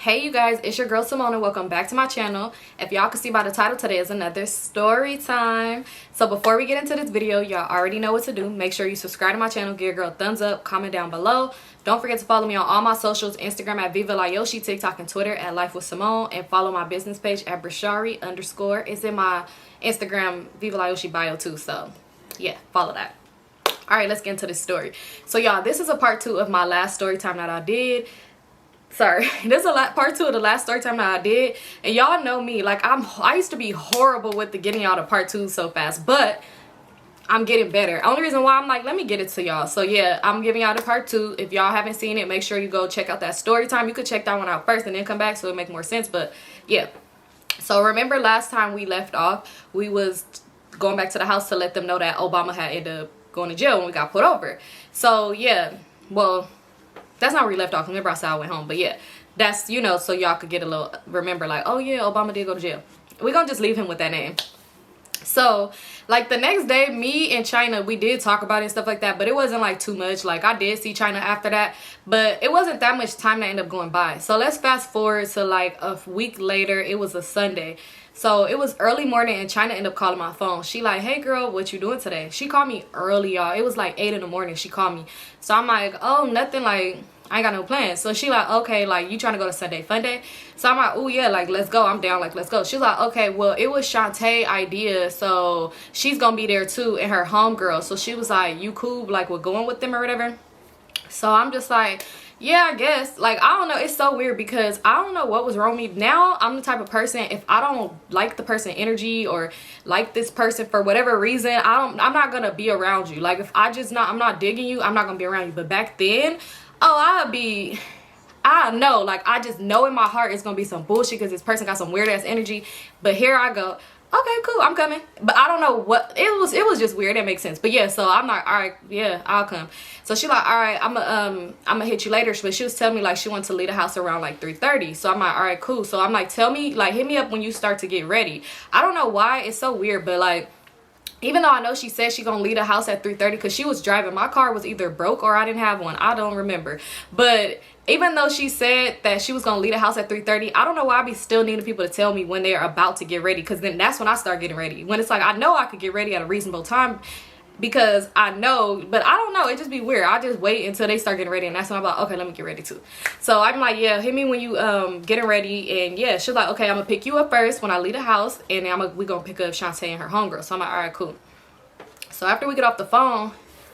Hey you guys, it's your girl Symone and welcome back to my channel. If y'all can see by the title, today is another story time. So before we get into this video, y'all already know what to do. Make sure you subscribe to my channel, give your girl a thumbs up, comment down below. Don't forget to follow me on all my socials, Instagram at Vivalayoshii, TikTok and Twitter at LifeWithSymone, and follow my business page at Brashari_. It's in my Instagram Vivalayoshii bio too, so yeah, follow that. Alright, let's get into this story. So y'all, this is a part 2 of my last story time that I did. Sorry, this is a part 2 of the last story time that I did, and y'all know me, like I used to be horrible with the getting y'all to part 2 so fast, but I'm getting better. Only reason why I'm like, let me get it to y'all. So yeah, I'm giving y'all the part 2. If y'all haven't seen it, make sure you go check out that story time. You could check that one out first and then come back so it make more sense. But yeah, so remember last time we left off, we was going back to the house to let them know that Obama had ended up going to jail when we got put over. So yeah, well, that's not where we left off. Remember I said I went home. But yeah, that's, you know, so y'all could get a little, remember like, oh yeah, Obama did go to jail. We're gonna just leave him with that name. So like the next day, me and China, we did talk about it and stuff like that, but it wasn't like too much. Like I did see China after that, but it wasn't that much time that ended up going by. So let's fast forward to like a week later. It was a Sunday. So it was early morning and China ended up calling my phone. She like, hey girl, what you doing today? She called me early, y'all. It was like 8 in the morning. She called me. So I'm like, oh, nothing, like I ain't got no plans. So she like, okay, like you trying to go to Sunday Funday? So I'm like, oh yeah, like let's go. I'm down, like let's go. She's like, okay, well it was Shantae's idea, so she's gonna be there too, and her homegirl. So she was like, you cool, like we're going with them or whatever? So I'm just like, yeah, I guess. Like I don't know, it's so weird because I don't know what was wrong with me. Now I'm the type of person, if I don't like the person energy or like this person for whatever reason, I'm not gonna be around you. Like if I'm not digging you, I'm not gonna be around you. But back then, oh, I know, like I just know in my heart it's gonna be some bullshit because this person got some weird ass energy. But here I go, okay, cool, I'm coming. But I don't know what it was just weird. That makes sense. But yeah, so I'm like, all right, yeah, I'll come. So she like, all right, I'm gonna hit you later. But she was telling me like she wanted to leave the house around like 3:30. So I'm like, all right, cool. So I'm like, tell me, like hit me up when you start to get ready. I don't know why it's so weird, but like, even though I know she said she gonna leave the house at 3:30 because she was driving. My car was either broke or I didn't have one. I don't remember. But even though she said that she was gonna leave the house at 3:30, I don't know why I be still needing people to tell me when they're about to get ready, because then that's when I start getting ready. When it's like I know I could get ready at a reasonable time because I know, but I don't know, it just be weird. I just wait until they start getting ready, and that's when I'm like, okay, let me get ready too. So I'm like, yeah, hit me when you getting ready. And yeah, she's like, okay, I'm gonna pick you up first when I leave the house, and then we gonna pick up Shantae and her homegirl. So I'm like, all right, cool. So after we get off the phone,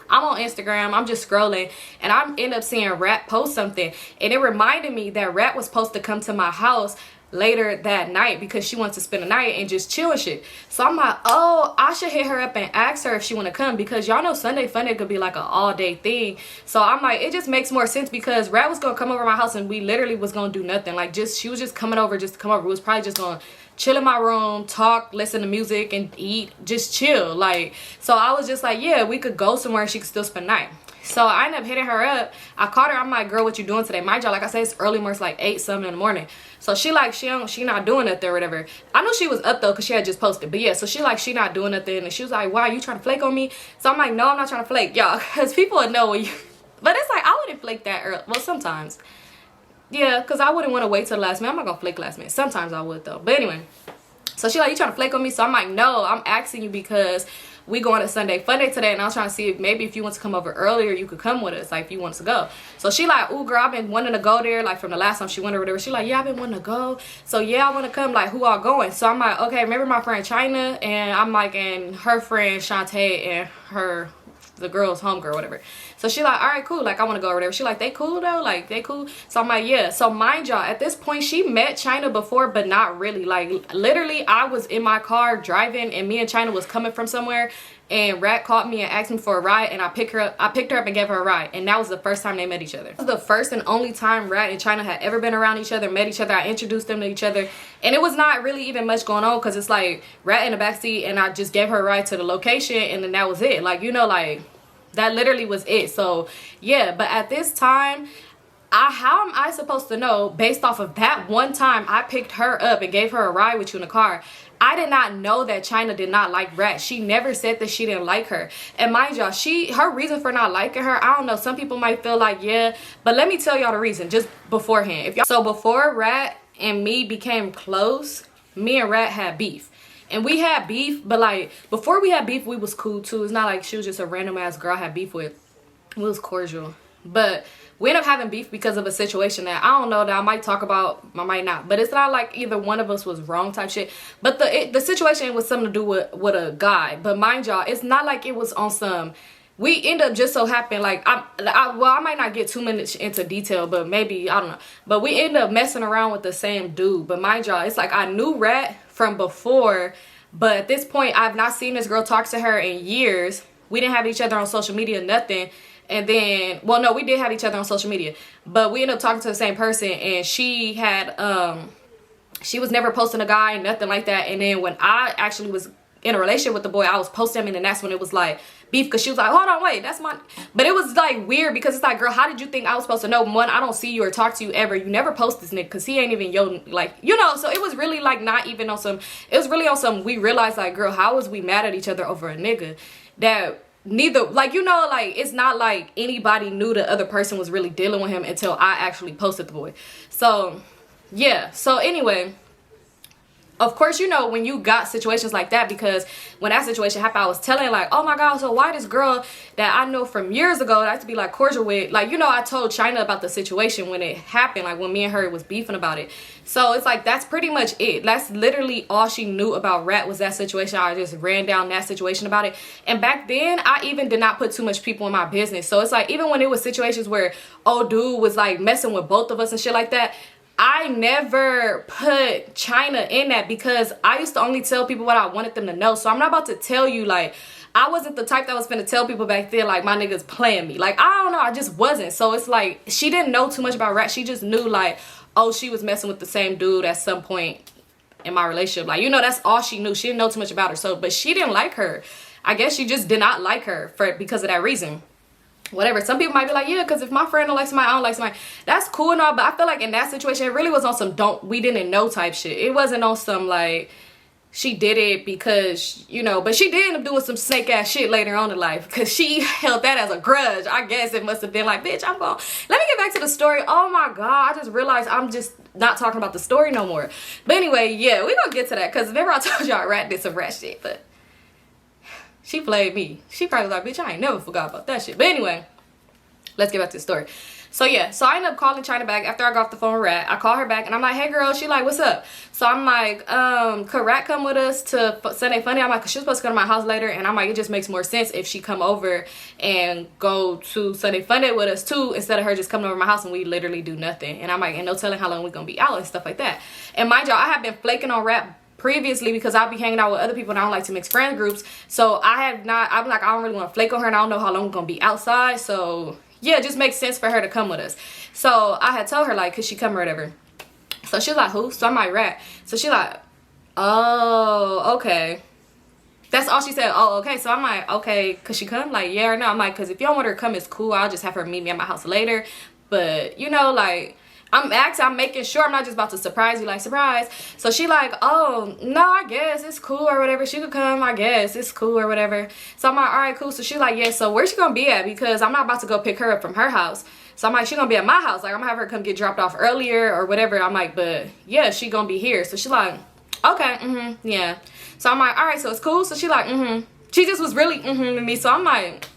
I'm on Instagram, I'm just scrolling, and I end up seeing Rat post something, and it reminded me that Rat was supposed to come to my house later that night because she wants to spend the night and just chill and shit. So I'm like, oh, I should hit her up and ask her if she want to come, because y'all know Sunday Funday could be like an all-day thing. So I'm like, it just makes more sense because Rat was gonna come over my house and we literally was gonna do nothing. Like she was just coming over just to come over. We was probably just gonna chill in my room, talk, listen to music, and eat, just chill. Like, so I was just like, yeah, we could go somewhere and she could still spend the night. So I ended up hitting her up. I called her. I'm like, girl, what you doing today? Mind y'all, like I said, it's early morning. It's like 8 something in the morning. So she like, she not doing nothing or whatever. I knew she was up though because she had just posted. But yeah, so she like, she not doing nothing. And she was like, why, you trying to flake on me? So I'm like, no, I'm not trying to flake, y'all, because people would know when you but it's like, I wouldn't flake that early. Well, sometimes, yeah, because I wouldn't want to wait till the last minute. I'm not gonna flake last minute. Sometimes I would though. But anyway, so she like, you trying to flake on me? So I'm like, no, I'm asking you because we going to Sunday Funday today, and I was trying to see if maybe if you want to come over earlier, you could come with us, like if you want to go. So she like, ooh girl, I've been wanting to go there, like from the last time she went or whatever. She like, yeah, I've been wanting to go. So yeah, I want to come, like who all going? So I'm like, okay, remember my friend China, and I'm like, and her friend Shantae and the girl's homegirl, whatever. So she like, all right, cool, like I want to go or whatever. She like, they cool though, like they cool? So I'm like, yeah. So mind y'all, at this point she met China before, but not really. Like literally I was in my car driving, and me and China was coming from somewhere, and Rat called me and asked me for a ride, and I picked her up and gave her a ride. And that was the first time they met each other. It was the first and only time Rat and China had ever been around each other, met each other. I introduced them to each other, and it was not really even much going on because it's like Rat in the backseat, and I just gave her a ride to the location, and then that was it. Like, you know, like that literally was it. So yeah, but at this time how am I supposed to know based off of that one time I picked her up and gave her a ride with you in the car? I did not know that China did not like Rat. She never said that she didn't like her. And mind y'all, her reason for not liking her, I don't know, some people might feel like, yeah, but let me tell y'all the reason just beforehand. So before Rat and me became close, me and Rat had beef. And we had beef, but like before we had beef, we was cool too. It's not like she was just a random ass girl I had beef with. It was cordial. But we ended up having beef because of a situation that I don't know, that I might talk about, I might not. But it's not like either one of us was wrong type shit. But the situation was something to do with a guy. But mind y'all, it's not like it was on some, we end up just so happened, like, I might not get too much into detail, but maybe, I don't know. But we end up messing around with the same dude. But mind y'all, it's like I knew Rat from before, but at this point, I've not seen this girl talk to her in years. We didn't have each other on social media, nothing. And then, well, no, we did have each other on social media, but we ended up talking to the same person, and she had, she was never posting a guy, nothing like that. And then when I actually was in a relationship with the boy, I was posting him, and then that's when it was like beef, because she was like, hold on, wait, that's my, but it was like weird, because it's like, girl, how did you think I was supposed to know? One, I don't see you or talk to you ever. You never post this nigga, because he ain't even your, like, you know. So it was really like not even on some, it was really on some, we realized like, girl, how was we mad at each other over a nigga that neither, like, you know, like, it's not like anybody knew the other person was really dealing with him until I actually posted the boy. So yeah, so anyway, of course, you know, when you got situations like that, because when that situation happened, I was telling like, oh my god, so why this girl that I know from years ago that I used to be like cordial with, like, you know, I told China about the situation when it happened, like when me and her was beefing about it. So it's like, that's pretty much it. That's literally all she knew about Rat was that situation. I just ran down that situation about it. And back then, I even did not put too much people in my business. So it's like, even when it was situations where old dude was like messing with both of us and shit like that, I never put China in that, because I used to only tell people what I wanted them to know. So I'm not about to tell you, like, I wasn't the type that was finna tell people back then, like, my niggas playing me. Like, I don't know, I just wasn't. So it's like, she didn't know too much about Rat. She just knew, like, oh, she was messing with the same dude at some point in my relationship. Like, you know, that's all she knew. She didn't know too much about her. So, but she didn't like her. I guess she just did not like her because of that reason. Whatever. Some people might be like, yeah, because if my friend don't like somebody, I don't like somebody. That's cool and all, but I feel like in that situation, it really was on some we didn't know type shit. It wasn't on some, like, she did it because, you know, but she did end up doing some snake ass shit later on in life, because she held that as a grudge. I guess it must have been like, bitch, I'm going, let me get back to the story. Oh my god, I just realized I'm just not talking about the story no more. But anyway, yeah, we gonna get to that, because remember I told y'all Rat did some rat shit, but she played me. She probably was like, bitch, I ain't never forgot about that shit. But anyway, let's get back to the story. So yeah, so I ended up calling China back after I got off the phone with Rat. I call her back and I'm like, hey girl. She like, what's up? So I'm like, could Rat come with us to Sunday Funday? I'm like, cause she's supposed to come to my house later, and I'm like, it just makes more sense if she come over and go to Sunday Funday with us too, instead of her just coming over to my house and we literally do nothing. And I'm like, and no telling how long we're gonna be out and stuff like that. And mind y'all, I have been flaking on Rat previously because I'll be hanging out with other people and I don't like to mix friend groups. So I'm like, I don't really want to flake on her, and I don't know how long we're gonna be outside. So yeah, it just makes sense for her to come with us. So I had told her, like, could she come or whatever. So she's like, who? So I'm like, Rat. So she like, oh, okay. That's all she said. Oh, okay. So I'm like, okay, could she come? Like, yeah or no? I'm like, because if you don't want her to come, it's cool. I'll just have her meet me at my house later. But, you know, like, I'm making sure I'm not just about to surprise you, like, surprise. So she like, oh, no, I guess it's cool or whatever. She could come, I guess it's cool or whatever. So I'm like, all right, cool. So she like, yeah, so where's she gonna be at? Because I'm not about to go pick her up from her house. So I'm like, she gonna be at my house. Like, I'm gonna have her come get dropped off earlier or whatever. I'm like, but yeah, she gonna be here. So she like, okay, yeah. So I'm like, all right, so it's cool. So she like, She just was really to me. So I'm like,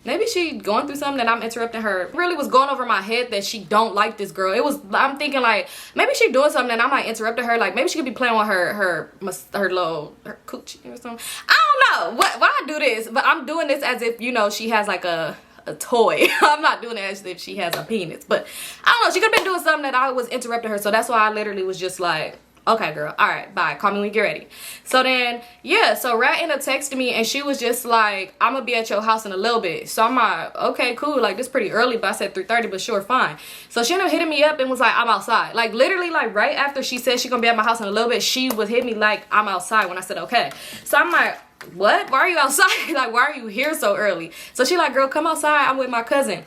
maybe she going through something that I'm interrupting her. It really was going over my head that she don't like this girl. It was, I'm thinking like, maybe she doing something and I might interrupting her. Like, maybe she could be playing with her coochie or something. I don't know why I do this, but I'm doing this as if, you know, she has like a toy. I'm not doing it as if she has a penis, but I don't know. She could have been doing something that I was interrupting her. So that's why I literally was just like, okay, girl, all right, bye, call me when you get ready. So then, yeah, so Rat ended up texting me and she was just like, I'm gonna be at your house in a little bit. So I'm like, okay, cool, like, this pretty early, but I said 3:30, but sure, fine. So she ended up hitting me up and was like, I'm outside. Like, literally, like, right after she said she gonna be at my house in a little bit, she would hit me like, I'm outside, when I said okay. So I'm like, what? Why are you outside? Like, why are you here so early? So she like, girl, come outside, I'm with my cousin.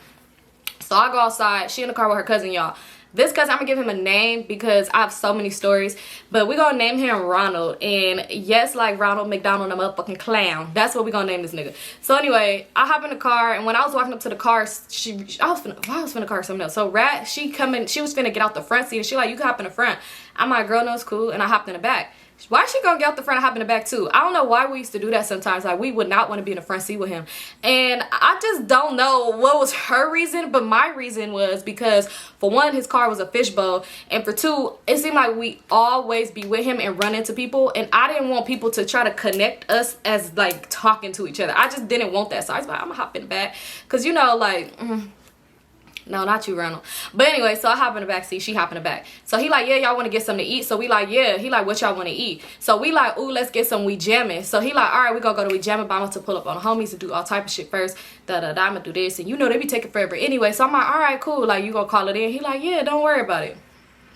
So I go outside. She in the car with her cousin, y'all. This cousin, I'm gonna give him a name because I have so many stories, but we're gonna name him Ronald. And yes, like Ronald McDonald, a motherfucking clown. That's what we're gonna name this nigga. So anyway, I hop in the car, and when I was walking up to the car, I was finna car something else. So Rat, she was finna get out the front seat, and she like, you can hop in the front. I'm like, girl, no, it's cool. And I hopped in the back. Why is she gonna get out the front and hop in the back too? I don't know why we used to do that sometimes. Like, we would not want to be in the front seat with him. And I just don't know what was her reason, but my reason was because, for one, his car was a fishbowl, and for two, it seemed like we always be with him and run into people, and I didn't want people to try to connect us as like talking to each other. I just didn't want that. So I was like, I'm gonna hop in the back, because you know, like no, not you, Ronald. But anyway, so I hop in the back seat. She hop in the back. So he like, yeah, y'all want to get something to eat? So we like, yeah. He like, what y'all want to eat? So we like, ooh, let's get some We Jammin'. So he like, all right, we gonna go to We Jammin', but I'm about to pull up on the homies to do all type of shit first. I'm gonna do this. And you know, they be taking forever anyway. So I'm like, all right, cool. Like, you gonna call it in? He like, yeah, don't worry about it.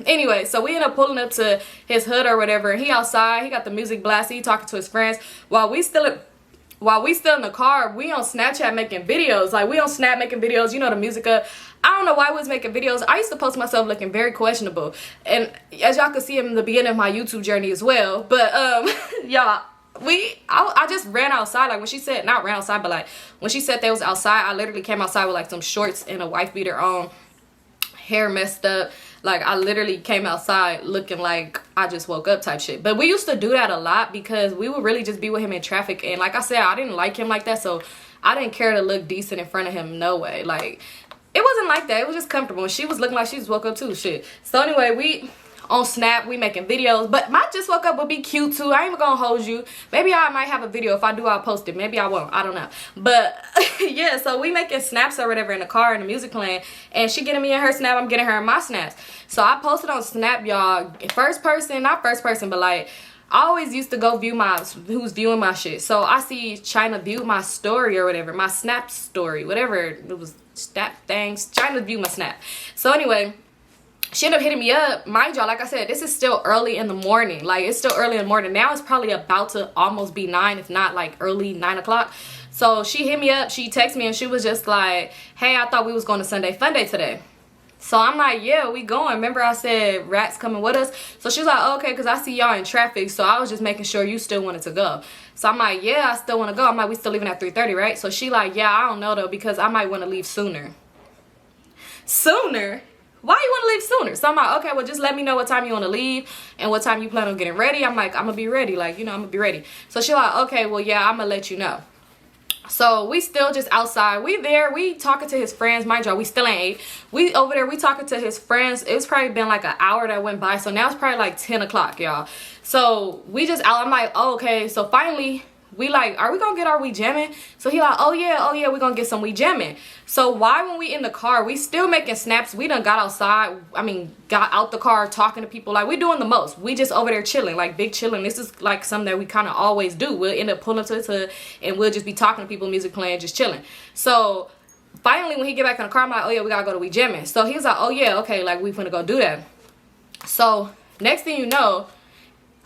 Anyway, so we end up pulling up to his hood or whatever. And he outside. He got the music blasting. He talking to his friends. While we still in the car, we on Snapchat making videos. Like, we on Snap making videos, you know, the music up. I don't know why we was making videos. I used to post myself looking very questionable. And as y'all can see in the beginning of my YouTube journey as well. But, y'all, I just ran outside. Like, when she said, not ran outside, but like, when she said they was outside, I literally came outside with like some shorts and a wife beater on, hair messed up. Like, I literally came outside looking like I just woke up type shit. But we used to do that a lot because we would really just be with him in traffic. And like I said, I didn't like him like that. So I didn't care to look decent in front of him. No way. Like, it wasn't like that. It was just comfortable. And she was looking like she just woke up too. Shit. So anyway, we on Snap, we making videos. But my just woke up would be cute too. I ain't even gonna hold you. Maybe I might have a video. If I do, I'll post it. Maybe I won't. I don't know. But yeah, so we making snaps or whatever in the car and the music playing. And she getting me in her snap. I'm getting her in my snaps. So I posted on Snap, y'all. First person, not first person, but like, I always used to go view who's viewing my shit. So I see China view my story or whatever, my Snap story, whatever it was, Snap things, China view my Snap. So anyway, she ended up hitting me up. Mind y'all, like I said, this is still early in the morning. Like, it's still early in the morning. Now it's probably about to almost be 9, if not like early 9 o'clock. So she hit me up, she texted me, and she was just like, hey, I thought we was going to Sunday Funday today. So I'm like, yeah, we going. Remember I said Rat's coming with us? So she's like, okay, because I see y'all in traffic. So I was just making sure you still wanted to go. So I'm like, yeah, I still want to go. I'm like, we still leaving at 3:30, right? So she like, yeah, I don't know though, because I might want to leave sooner. Sooner? Why you want to leave sooner? So I'm like, okay, well, just let me know what time you want to leave and what time you plan on getting ready. I'm like, I'm going to be ready. Like, you know, I'm going to be ready. So she like, okay, well, yeah, I'm going to let you know. So we still just outside. We there. We talking to his friends. Mind y'all, we still ain't ate. We over there. We talking to his friends. It's probably been like an hour that went by. So now it's probably like 10 o'clock, y'all. So we just out. I'm like, oh, okay. So finally, we like, are we gonna get our We Jammin'? So he like, oh yeah, we gonna get some We Jammin'. So why, when we in the car, we still making snaps? We done got outside. I mean, got out the car, talking to people. Like, we doing the most. We just over there chilling, like big chilling. This is like something that we kind of always do. We'll end up pulling up to his hood and we'll just be talking to people, music playing, just chilling. So finally, when he get back in the car, I'm like, oh yeah, we gotta go to We Jammin'. So he was like, oh yeah, okay, like we finna go do that. So next thing you know,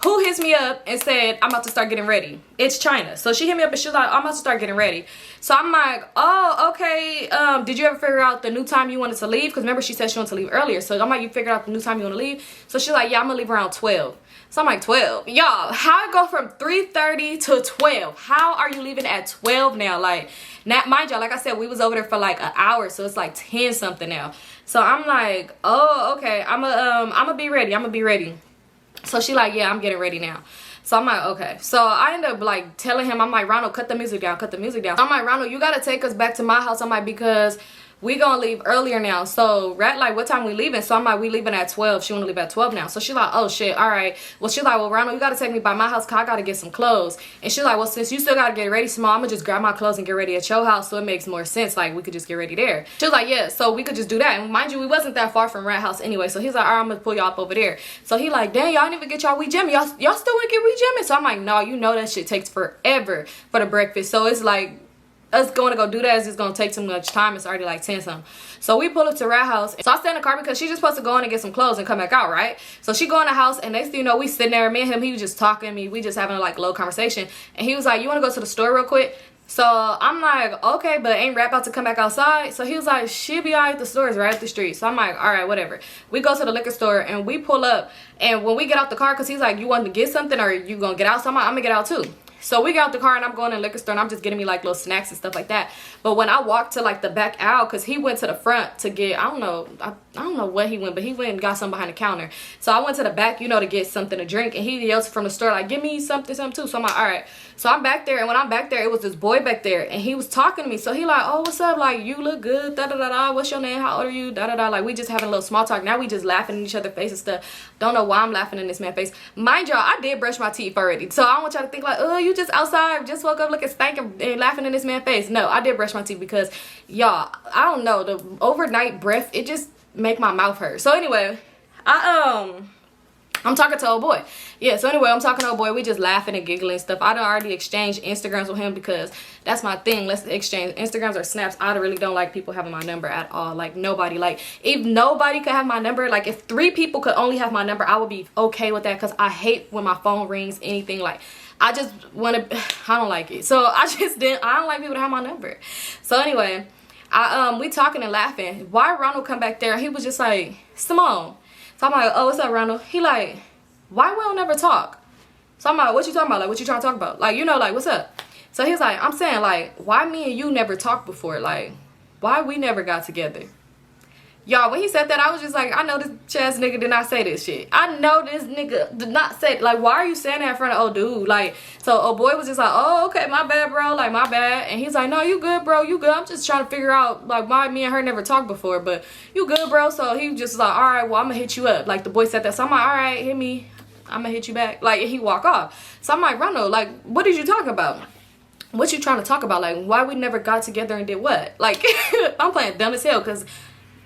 who hits me up and said, I'm about to start getting ready? It's China. So she hit me up and she's like, I'm about to start getting ready. So I'm like, oh, okay. Did you ever figure out the new time you wanted to leave? Because remember, she said she wanted to leave earlier. So I'm like, you figured out the new time you want to leave? So she's like, yeah, I'm going to leave around 12. So I'm like, 12? Y'all, how I go from 3:30 to 12? How are you leaving at 12 now? Like, now, mind y'all, like I said, we was over there for like an hour. So it's like 10 something now. So I'm like, oh, okay. I'm gonna be ready. I'm going to be ready. So she like, yeah, I'm getting ready now. So I'm like, okay. So I end up like telling him, I'm like, Ronald, cut the music down, cut the music down. I'm like, Ronald, you gotta take us back to my house. I'm like, because we gonna leave earlier now. So Rat like, what time we leaving? So I'm like, we leaving at 12. She wanna leave at 12 now. So she like, oh shit, all right. Well, she like, well, Ronald, you gotta take me by my house, cause I gotta get some clothes. And she like, well, since you still gotta get ready, Symone, I'm gonna just grab my clothes and get ready at your house, so it makes more sense. Like, we could just get ready there. She was like, yeah, so we could just do that. And mind you, we wasn't that far from Rat house anyway. So he's like, all right, I'm gonna pull y'all up over there. So he like, damn, y'all didn't even get y'all We Jammin'. Y'all still wanna get We Jammin'? So I'm like, no, you know that shit takes forever for the breakfast. So it's like, us going to go do that is just gonna take too much time. It's already like 10 something. So we pull up to Rat house. So I stay in the car because she's just supposed to go in and get some clothes and come back out, right? So she go in the house, and next thing you know, we sitting there. Me and him, he was just talking to me. We just having like a low conversation. And he was like, you want to go to the store real quick? So I'm like, okay, but ain't Rap about to come back outside? So he was like, she'll be alright, the store is right up the street. So I'm like, alright, whatever. We go to the liquor store and we pull up, and when we get out the car, because he's like, you want to get something or you gonna get out? So I'm like, I'm gonna get out too. So we get out the car and I'm going to the liquor store and I'm just getting me like little snacks and stuff like that. But when I walked to like the back aisle, because he went to the front to get, I don't know what he went, but he went and got something behind the counter. So I went to the back, you know, to get something to drink, and he yells from the store like, give me something too. So I'm like, all right. So I'm back there, and when I'm back there, it was this boy back there, and he was talking to me. So he like, oh, what's up? Like, you look good, da-da-da-da. What's your name? How old are you? Da-da-da. Like, we just having a little small talk. Now we just laughing in each other's face and stuff. Don't know why I'm laughing in this man's face. Mind y'all, I did brush my teeth already. So I don't want y'all to think like, oh, you just outside, just woke up looking stank and laughing in this man's face. No, I did brush my teeth because, y'all, I don't know, the overnight breath, it just make my mouth hurt. So anyway, I'm talking to old boy. Yeah, so anyway, I'm talking to old boy. We just laughing and giggling and stuff. I done already exchanged Instagrams with him because that's my thing. Let's exchange Instagrams or snaps. I really don't like people having my number at all. Like, nobody. Like, if nobody could have my number, like, if 3 people could only have my number, I would be okay with that, because I hate when my phone rings, anything. Like, I just want to, I don't like it. So I don't like people to have my number. So anyway, we talking and laughing. Why Ronald come back there? He was just like, Symone. So I'm like, oh, what's up, Ronald? He like, why we don't never talk? So I'm like, what you talking about? Like, what you trying to talk about? Like, you know, like, what's up? So he's like, I'm saying, like, why me and you never talked before? Like, why we never got together? Y'all, when he said that, I was just like, I know this chest nigga did not say this shit. I know this nigga did not say it. Like, why are you saying that in front of old dude? Like, so old boy was just like, oh, okay, my bad, bro. Like, my bad. And he's like, no, you good, bro. You good. I'm just trying to figure out, like, why me and her never talked before. But you good, bro. So he just like, all right, well, I'm going to hit you up. Like, the boy said that. So I'm like, all right, hit me. I'm going to hit you back. Like, and he walk off. So I'm like, Ronald, like, what did you talk about? What you trying to talk about? Like, why we never got together and did what? Like, I'm playing dumb as hell because...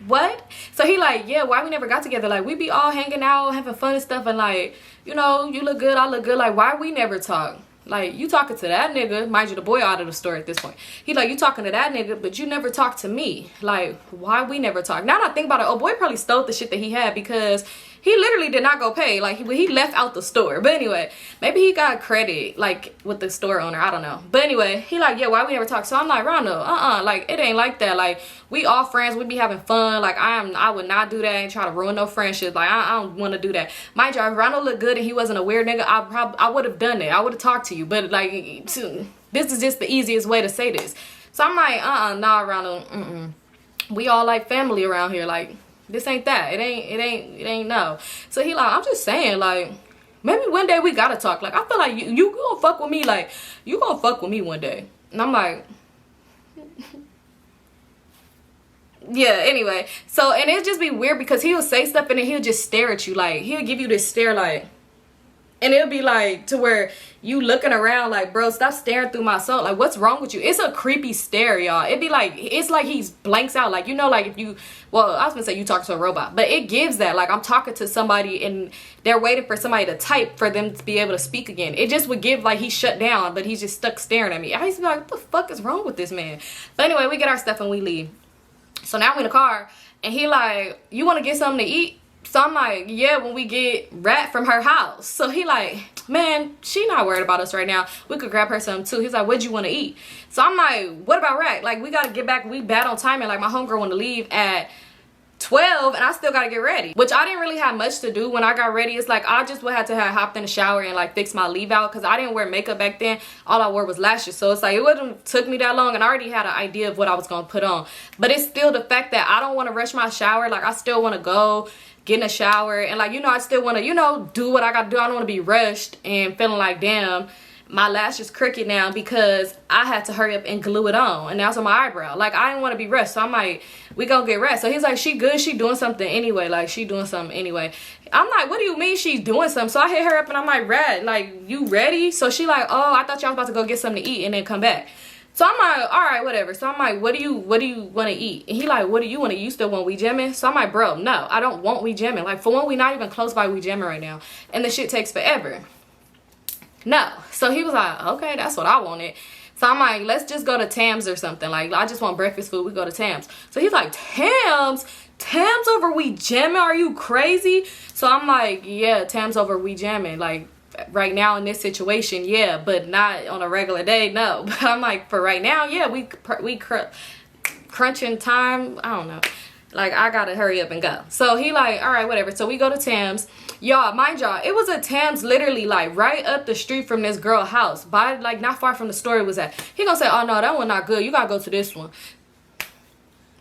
what? So he like, yeah, why we never got together? Like, we be all hanging out, having fun and stuff, and like, you know, you look good, I look good. Like, why we never talk? Like, you talking to that nigga, mind you, the boy out of the story at this point. He like, you talking to that nigga, but you never talk to me. Like, why we never talk? Now that I think about it, oh boy probably stole the shit that he had, because he literally did not go pay. Like, he left out the store. But anyway, maybe he got credit, like, with the store owner. I don't know. But anyway, he like, yeah, why we never talk? So I'm like, Ronald, like, it ain't like that. Like, we all friends. We be having fun. Like, I would not do that and try to ruin no friendship. Like, I don't want to do that. Mind you, if Ronald looked good and he wasn't a weird nigga, I would have done it. I would have talked to you. But, like, this is just the easiest way to say this. So I'm like, nah, Ronald, we all like family around here. Like, this ain't that. It ain't no. So he like, I'm just saying, like, maybe one day we gotta talk. Like, I feel like you gonna fuck with me. Like, you gonna fuck with me one day. And I'm like, yeah, anyway. So, and it'd just be weird because he'll say stuff and then he'll just stare at you. Like, he'll give you this stare, like, and it'll be like to where you looking around like, bro, stop staring through my soul. Like, what's wrong with you? It's a creepy stare, y'all. It'd be like, it's like he's blanks out. Like, you know, like if you, well, I was gonna say you talk to a robot, but it gives that. Like, I'm talking to somebody and they're waiting for somebody to type for them to be able to speak again. It just would give like he's shut down, but he's just stuck staring at me. I used to be like, what the fuck is wrong with this man? But anyway, we get our stuff and we leave. So now we're in the car and he like, you want to get something to eat? So I'm like, yeah, when we get Rat from her house. So he like, man, she not worried about us right now. We could grab her something too. He's like, what'd you want to eat? So I'm like, what about Rat? Like, we got to get back. We bad on timing. Like, my homegirl want to leave at 12 and I still got to get ready. Which I didn't really have much to do when I got ready. It's like, I just would have to have hopped in the shower and like fix my leave out because I didn't wear makeup back then. All I wore was lashes. So it's like, it wouldn't took me that long and I already had an idea of what I was going to put on. But it's still the fact that I don't want to rush my shower. Like, I still want to go get in a shower and like, you know, I still want to, you know, do what I got to do. I don't want to be rushed and feeling like, damn, my lash is crooked now because I had to hurry up and glue it on. And now it's on my eyebrow. Like, I didn't want to be rushed. So I'm like, we gonna get rest. So he's like, she good. She doing something anyway. Like, she doing something anyway. I'm like, what do you mean she's doing something? So I hit her up and I'm like, Rat, like, you ready? So she like, oh, I thought y'all was about to go get something to eat and then come back. So I'm like, all right, whatever. So I'm like, what do you want to eat? And he like, what do you want to eat? You still want we jamming? So I'm like, bro, no, I don't want we jamming. Like, for one, we not even close by we jamming right now. And the shit takes forever. No. So he was like, okay, that's what I wanted. So I'm like, let's just go to Tam's or something. Like, I just want breakfast food. We go to Tam's. So he's like, Tam's? Tam's over we jamming? Are you crazy? So I'm like, yeah, Tam's over we jamming. Like, right now in this situation, yeah, but not on a regular day, no. But I'm like, for right now, yeah, we crunching time, I don't know, like I gotta hurry up and go. So he like, all right, whatever. So we go to Tam's. Y'all, mind y'all, it was a Tam's literally like right up the street from this girl house, by like not far from the store it was at. He gonna say, oh no, that one not good, you gotta go to this one.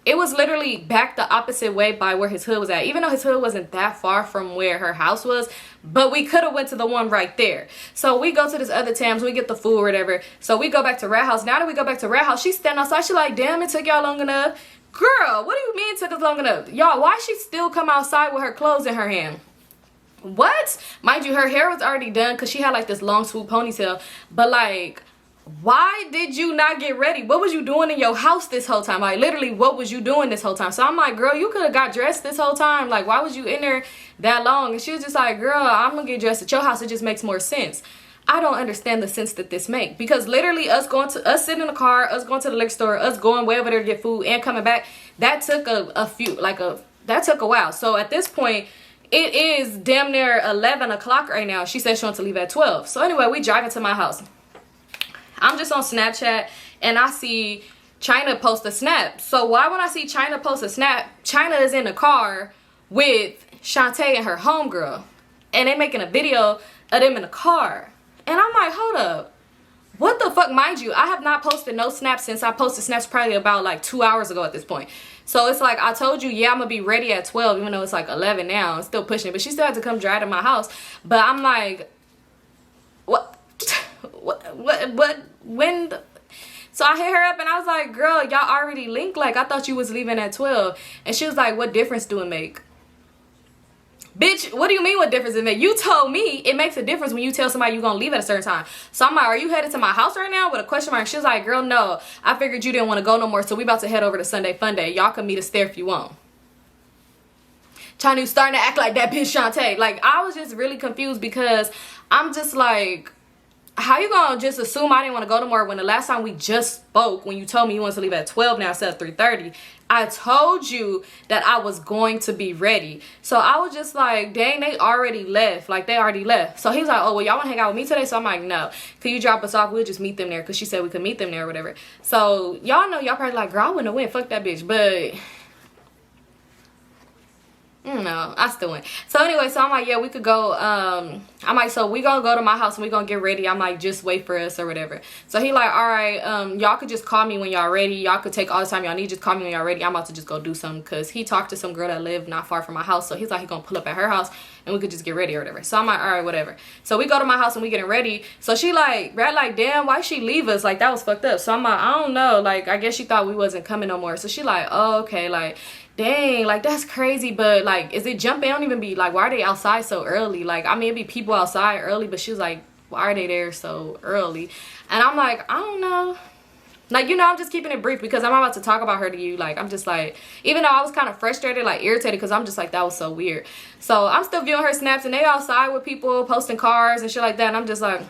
It was literally back the opposite way by where his hood was at, even though his hood wasn't that far from where her house was, but we could have went to the one right there. So we go to this other Tam's, we get the food or whatever. So we go back to Rat House. Now that we go back to Rat House, she's standing outside. She like, damn, it took y'all long enough. Girl, what do you mean it took us long enough? Y'all, why she still come outside with her clothes in her hand? What? Mind you, her hair was already done because she had like this long swoop ponytail, but like, why did you not get ready? What was you doing in your house this whole time? Like literally, what was you doing this whole time? So I'm like, girl, you could have got dressed this whole time. Like, why was you in there that long? And she was just like, girl, I'm gonna get dressed at your house. It just makes more sense. I don't understand the sense that this make, because literally us sitting in the car, us going to the liquor store, us going way over there to get food and coming back, that took that took a while. So at this point, it is damn near 11 o'clock right now. She said she wants to leave at 12. So anyway, we drive into my house. I'm just on Snapchat and I see China post a snap. So why when I see China post a snap, China is in the car with Shantae and her homegirl, and they making a video of them in the car. And I'm like, hold up, what the fuck? Mind you, I have not posted no snaps since I posted snaps probably about like 2 hours ago at this point. So it's like, I told you, yeah, I'm gonna be ready at 12, even though it's like 11 now. I'm still pushing it, but she still had to come drive to my house. But I'm like, when? So I hit her up and I was like, girl, y'all already linked. Like, I thought you was leaving at 12. And she was like, what difference do it make? Bitch, what do you mean what difference it make? You told me it makes a difference when you tell somebody you're gonna leave at a certain time. So I'm like, are you headed to my house right now? With a question mark. She was like, girl, no. I figured you didn't want to go no more, so we about to head over to Sunday Funday. Y'all can meet us there if you want. China starting to act like that bitch Shantae. Like, I was just really confused because I'm just like, how you gonna just assume I didn't want to go no more when the last time we just spoke, when you told me you wanted to leave at 12 now instead of 3:30, I told you that I was going to be ready. So I was just like, dang, they already left. Like, they already left. So he was like, oh, well, y'all want to hang out with me today? So I'm like, no. Can you drop us off? We'll just meet them there, because she said we could meet them there or whatever. So y'all know, y'all probably like, girl, I wouldn't have went. Fuck that bitch. But no, I still went. So anyway, so I'm like, yeah, we could go. I'm like, so we gonna go to my house and we gonna get ready. I'm like, just wait for us or whatever. So he like, all right, y'all could just call me when y'all ready. Y'all could take all the time y'all need. Just call me when y'all ready. I'm about to just go do something, because he talked to some girl that lived not far from my house. So he's like, he gonna pull up at her house and we could just get ready or whatever. So I'm like, all right, whatever. So we go to my house and we getting ready. So she like, Rat like, damn, why she leave us? Like, that was fucked up. So I'm like, I don't know. Like, I guess she thought we wasn't coming no more. So she like, oh, okay, like, dang, like, that's crazy. But like, is it jumping? I don't even be like, why are they outside so early? Like, I mean, it'd be people outside early, but she was like, why are they there so early? And I'm like, I don't know. Like, you know, I'm just keeping it brief because I'm about to talk about her to you. Like, I'm just like, even though I was kind of frustrated, like irritated, because I'm just like, that was so weird. So I'm still viewing her snaps and they outside with people posting cars and shit like that. And I'm just like,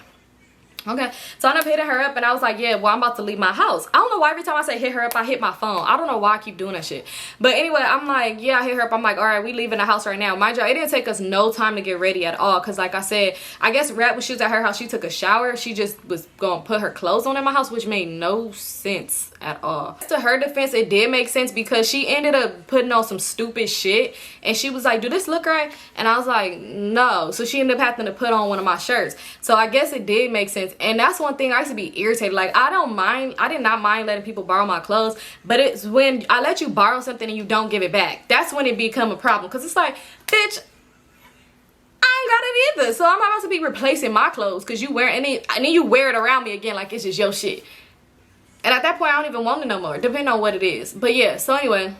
okay. So I ended up hitting her up and I was like, yeah, well, I'm about to leave my house. I don't know why every time I say hit her up, I hit my phone. I don't know why I keep doing that shit. But anyway, I'm like, yeah, I hit her up. I'm like, all right, we leaving the house right now. Mind you, it didn't take us no time to get ready at all. Because like I said, I guess Rat, when she was at her house, she took a shower. She just was going to put her clothes on in my house, which made no sense at all. To her defense, it did make sense because she ended up putting on some stupid shit. And she was like, do this look right? And I was like, no. So she ended up having to put on one of my shirts. So I guess it did make sense. And that's one thing I used to be irritated. Like, I did not mind letting people borrow my clothes, but it's when I let you borrow something and you don't give it back, that's when it become a problem. Because it's like, bitch, I ain't got it either. So I'm not about to be replacing my clothes because you wear it and then you wear it around me again like it's just your shit. And at that point, I don't even want it no more, depending on what it is. But yeah, so anyway,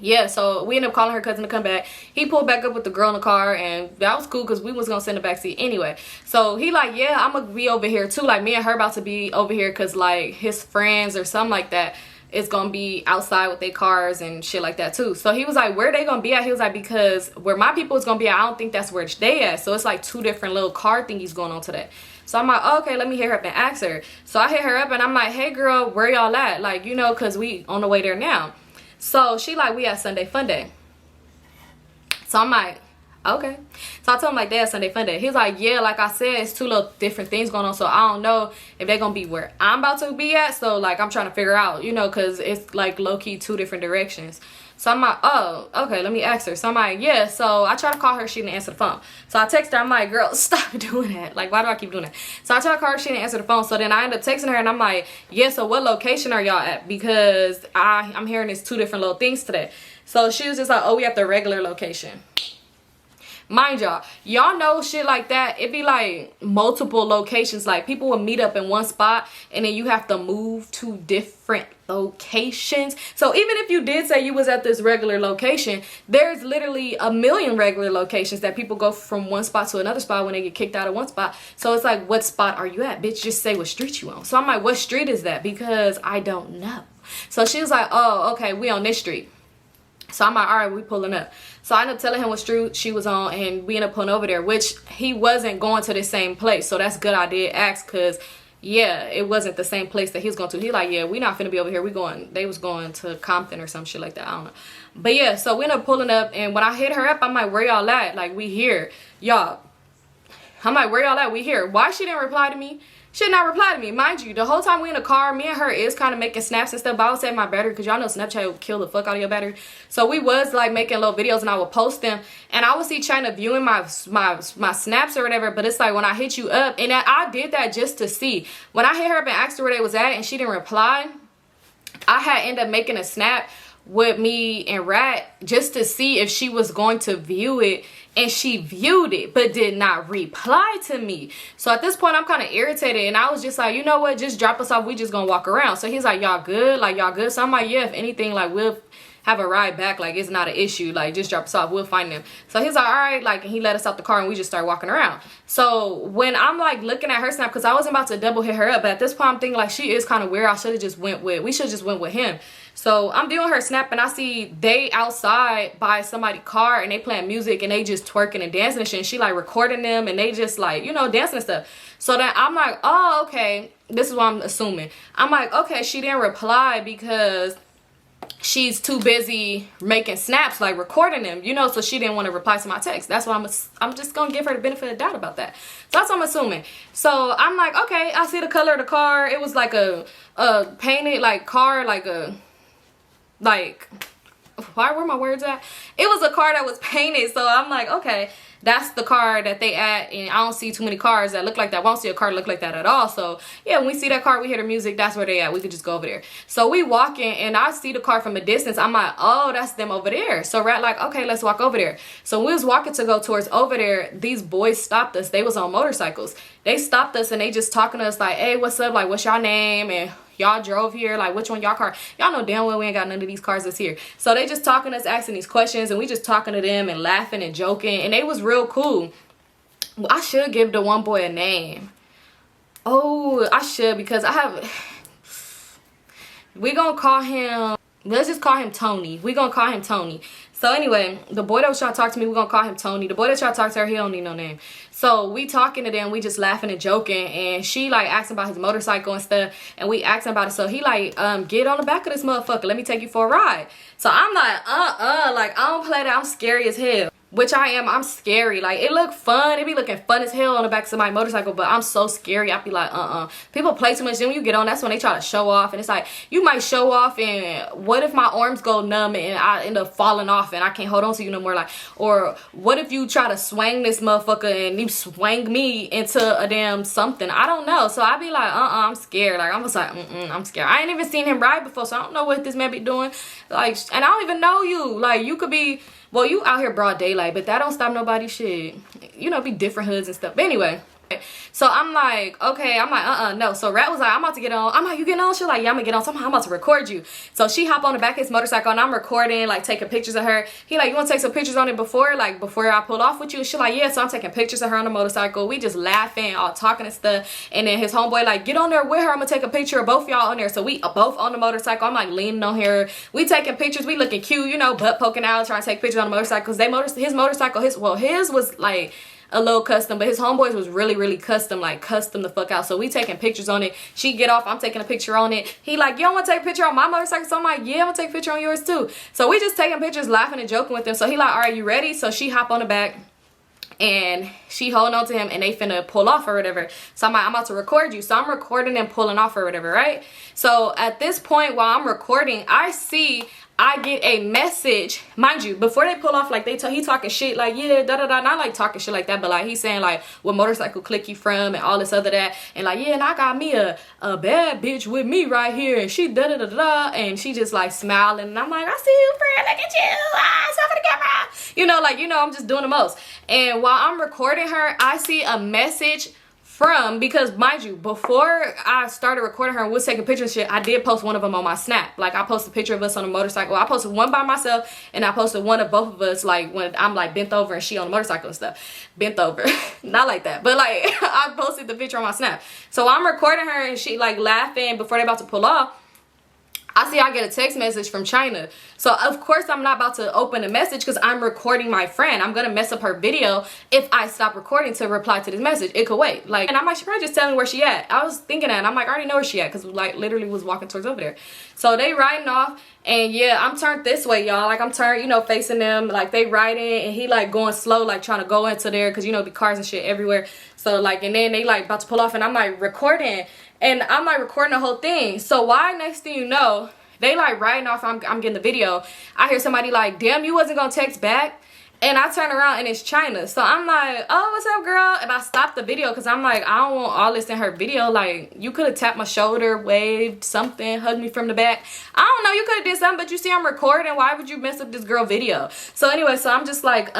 yeah, so we ended up calling her cousin to come back. He pulled back up with the girl in the car, and that was cool because we was gonna sit in the backseat anyway. So he like, yeah, I'm gonna be over here too. Like, me and her about to be over here because like his friends or something like that is gonna be outside with their cars and shit like that too. So he was like, where they gonna be at? He was like, because where my people is gonna be at, I don't think that's where they at. So it's like two different little car thingies going on today. So I'm like, oh, okay, let me hit her up and ask her. So I hit her up and I'm like, hey girl, where y'all at? Like, you know, because we on the way there now. So she like, we at Sunday Funday. So I'm like, Okay. So I told him like, Dad, Sunday fun day. He was like, yeah, like I said, it's two little different things going on. So I don't know if they're going to be where I'm about to be at. So like, I'm trying to figure out, you know, because it's like low-key two different directions. So I'm like, oh, okay, let me ask her. So I'm like, yeah. So I tried to call her. She didn't answer the phone. So I text her. I'm like, girl, stop doing that. Like, why do I keep doing that? So I tried to call her. She didn't answer the phone. So then I ended up texting her. And I'm like, yeah, so what location are y'all at? Because I'm hearing it's two different little things today. So she was just like, oh, we at the regular location. Mind y'all know shit like that, it be like multiple locations. Like people will meet up in one spot and then you have to move to different locations. So even if you did say you was at this regular location, there's literally a million regular locations that people go from one spot to another spot when they get kicked out of one spot. So it's like, what spot are you at? Bitch, just say what street you on. So I'm like, what street is that? Because I don't know. So she was like, oh, okay, we on this street. So I'm like, all right, we pulling up. So I ended up telling him what street she was on, and we ended up pulling over there, which he wasn't going to the same place. So that's good I did ask, because, yeah, it wasn't the same place that he was going to. He like, yeah, we not finna be over here. They was going to Compton or some shit like that. I don't know. But, yeah, so we ended up pulling up, and when I hit her up, I'm like, where y'all at? Like, we here. Y'all. I'm like, where y'all at? We here. Why she didn't reply to me? She did not reply to me. Mind you, the whole time we in the car, me and her is kind of making snaps and stuff. But I was saving my battery because y'all know Snapchat will kill the fuck out of your battery. So we was like making little videos and I would post them. And I would see China viewing my snaps or whatever. But it's like when I hit you up, and I did that just to see. When I hit her up and asked her where they was at and she didn't reply, I had ended up making a snap with me and Rat just to see if she was going to view it, and she viewed it but did not reply to me. So at this point I'm kind of irritated, and I was just like, you know what, just drop us off, we just gonna walk around. So he's like, y'all good? Like, y'all good? So I'm like, yeah, if anything, like, we'll have a ride back, like, it's not an issue, like, just drop us off, we'll find them. So he's like, all right, like, and he let us out the car and we just started walking around. So when I'm like looking at her snap, because I wasn't about to double hit her up, but at this point I'm thinking like, she is kind of weird. We should have just went with him. So I'm doing her snap and I see they outside by somebody's car and they playing music and they just twerking and dancing and shit. And she like recording them and they just like, you know, dancing and stuff. So then I'm like, oh, okay. This is what I'm assuming. I'm like, okay, she didn't reply because she's too busy making snaps, like recording them, you know, so she didn't want to reply to my text. That's why I'm just gonna give her the benefit of the doubt about that. So that's what I'm assuming. So I'm like, okay, I see the color of the car. It was like a painted like car, like where my words at? It was a car that was painted. So I'm like, okay, that's the car that they at, and I don't see too many cars that look like that. I won't see a car look like that at all. So yeah, when we see that car, we hear the music, that's where they at. We could just go over there. So we walking and I see the car from a distance. I'm like, oh, that's them over there. So Rat like, okay, let's walk over there. So we was walking to go towards over there. These boys stopped us. They was on motorcycles. They stopped us and they just talking to us like, hey, what's up? Like, what's y'all name? And y'all drove here, like, which one y'all car? Y'all know damn well we ain't got none of these cars that's here. So they just talking to us, asking these questions, and we just talking to them and laughing and joking, and they was real cool. Well, I should give the one boy a name. Oh, I should, because I have, we gonna call him, let's just call him Tony. We gonna call him Tony. So anyway, the boy that was trying to talk to me, we're gonna call him Tony. The boy that tried to talk to her, he don't need no name. So we talking to them, we just laughing and joking, and she like asking about his motorcycle and stuff, and we asking about it. So he like, get on the back of this motherfucker, let me take you for a ride. So I'm like, like, I don't play that, I'm scary as hell. Which I am, I'm scary. Like, it look fun, it be looking fun as hell on the back of somebody's motorcycle, but I'm so scary. I be like, people play too much, then when you get on, that's when they try to show off, and it's like, you might show off, and what if my arms go numb and I end up falling off and I can't hold on to you no more? Like, or what if you try to swing this motherfucker and you swing me into a damn something? I don't know. So I be like, I'm scared. Like, I'm just like, I'm scared. I ain't even seen him ride before, so I don't know what this man be doing. Like, and I don't even know you. Like, you could be, well, you out here broad daylight, but that don't stop nobody shit. You know, be different hoods and stuff. But anyway, so I'm like, okay, I'm like, no. So Rat was like, I'm about to get on. I'm like, you getting on? She's like, yeah, I'm gonna get on. So I'm about to record you. So she hop on the back of his motorcycle and I'm recording, like taking pictures of her. He like, you wanna take some pictures on it before I pull off with you? She's like, yeah. So I'm taking pictures of her on the motorcycle. We just laughing, all talking and stuff. And then his homeboy like, get on there with her. I'm gonna take a picture of both y'all on there. So we both on the motorcycle. I'm like leaning on her. We taking pictures. We looking cute, you know, butt poking out, trying to take pictures on the motorcycle. Cause his motorcycle, his was like a little custom, but his homeboys was really custom, like custom the fuck out. So we taking pictures on it. She get off, I'm taking a picture on it. He like, you don't want to take a picture on my motorcycle? So I'm like, yeah, I'm gonna take a picture on yours too. So we just taking pictures, laughing and joking with him. So he like, all right, you ready? So she hop on the back. and she holding on to him and they finna pull off or whatever. So I'm like, I'm about to record you. So I'm recording them pulling off or whatever, right? So at this point while I'm recording, I get a message, mind you, before they pull off, like he talking shit, like, yeah, da-da-da, not like talking shit like that, but like he's saying like what motorcycle clique you from and all this other that, and like, yeah, and I got me a bad bitch with me right here, and she da-da-da-da, and she just like smiling, and I'm like, I see you, friend, look at you, stop for the camera, you know, like, you know, I'm just doing the most. And while I'm recording her, I see a message from, because mind you, before I started recording her and was taking pictures and shit, I did post one of them on my Snap. Like I posted a picture of us on a motorcycle. I posted one by myself and I posted one of both of us, like when I'm like bent over and she on the motorcycle and stuff. Bent over. Not like that, but like I posted the picture on my Snap. So I'm recording her and she like laughing before they about to pull off. I get a text message from China. So of course I'm not about to open a message because I'm recording my friend. I'm gonna mess up her video if I stop recording to reply to this message. It could wait. Like, and I'm like, she probably just tell me where she at. I was thinking that, and I'm like, I already know where she at, because like literally was walking towards over there. So they riding off, and yeah, I'm turned this way, y'all. Like I'm turned, you know, facing them. Like they riding, and he like going slow, like trying to go into there, because you know, be cars and shit everywhere. So like, and then they like about to pull off, and I'm like recording, and I'm like recording the whole thing. So why, next thing you know, they like riding off, I'm getting the video, I hear somebody like, damn, you wasn't gonna text back? And I turn around and it's China. So I'm like, oh, what's up, girl? And I stopped the video because I'm like, I don't want all this in her video. Like, you could have tapped my shoulder, waved something, hugged me from the back. I don't know, you could have did something, but you see I'm recording. Why would you mess up this girl video? So anyway, so I'm just like,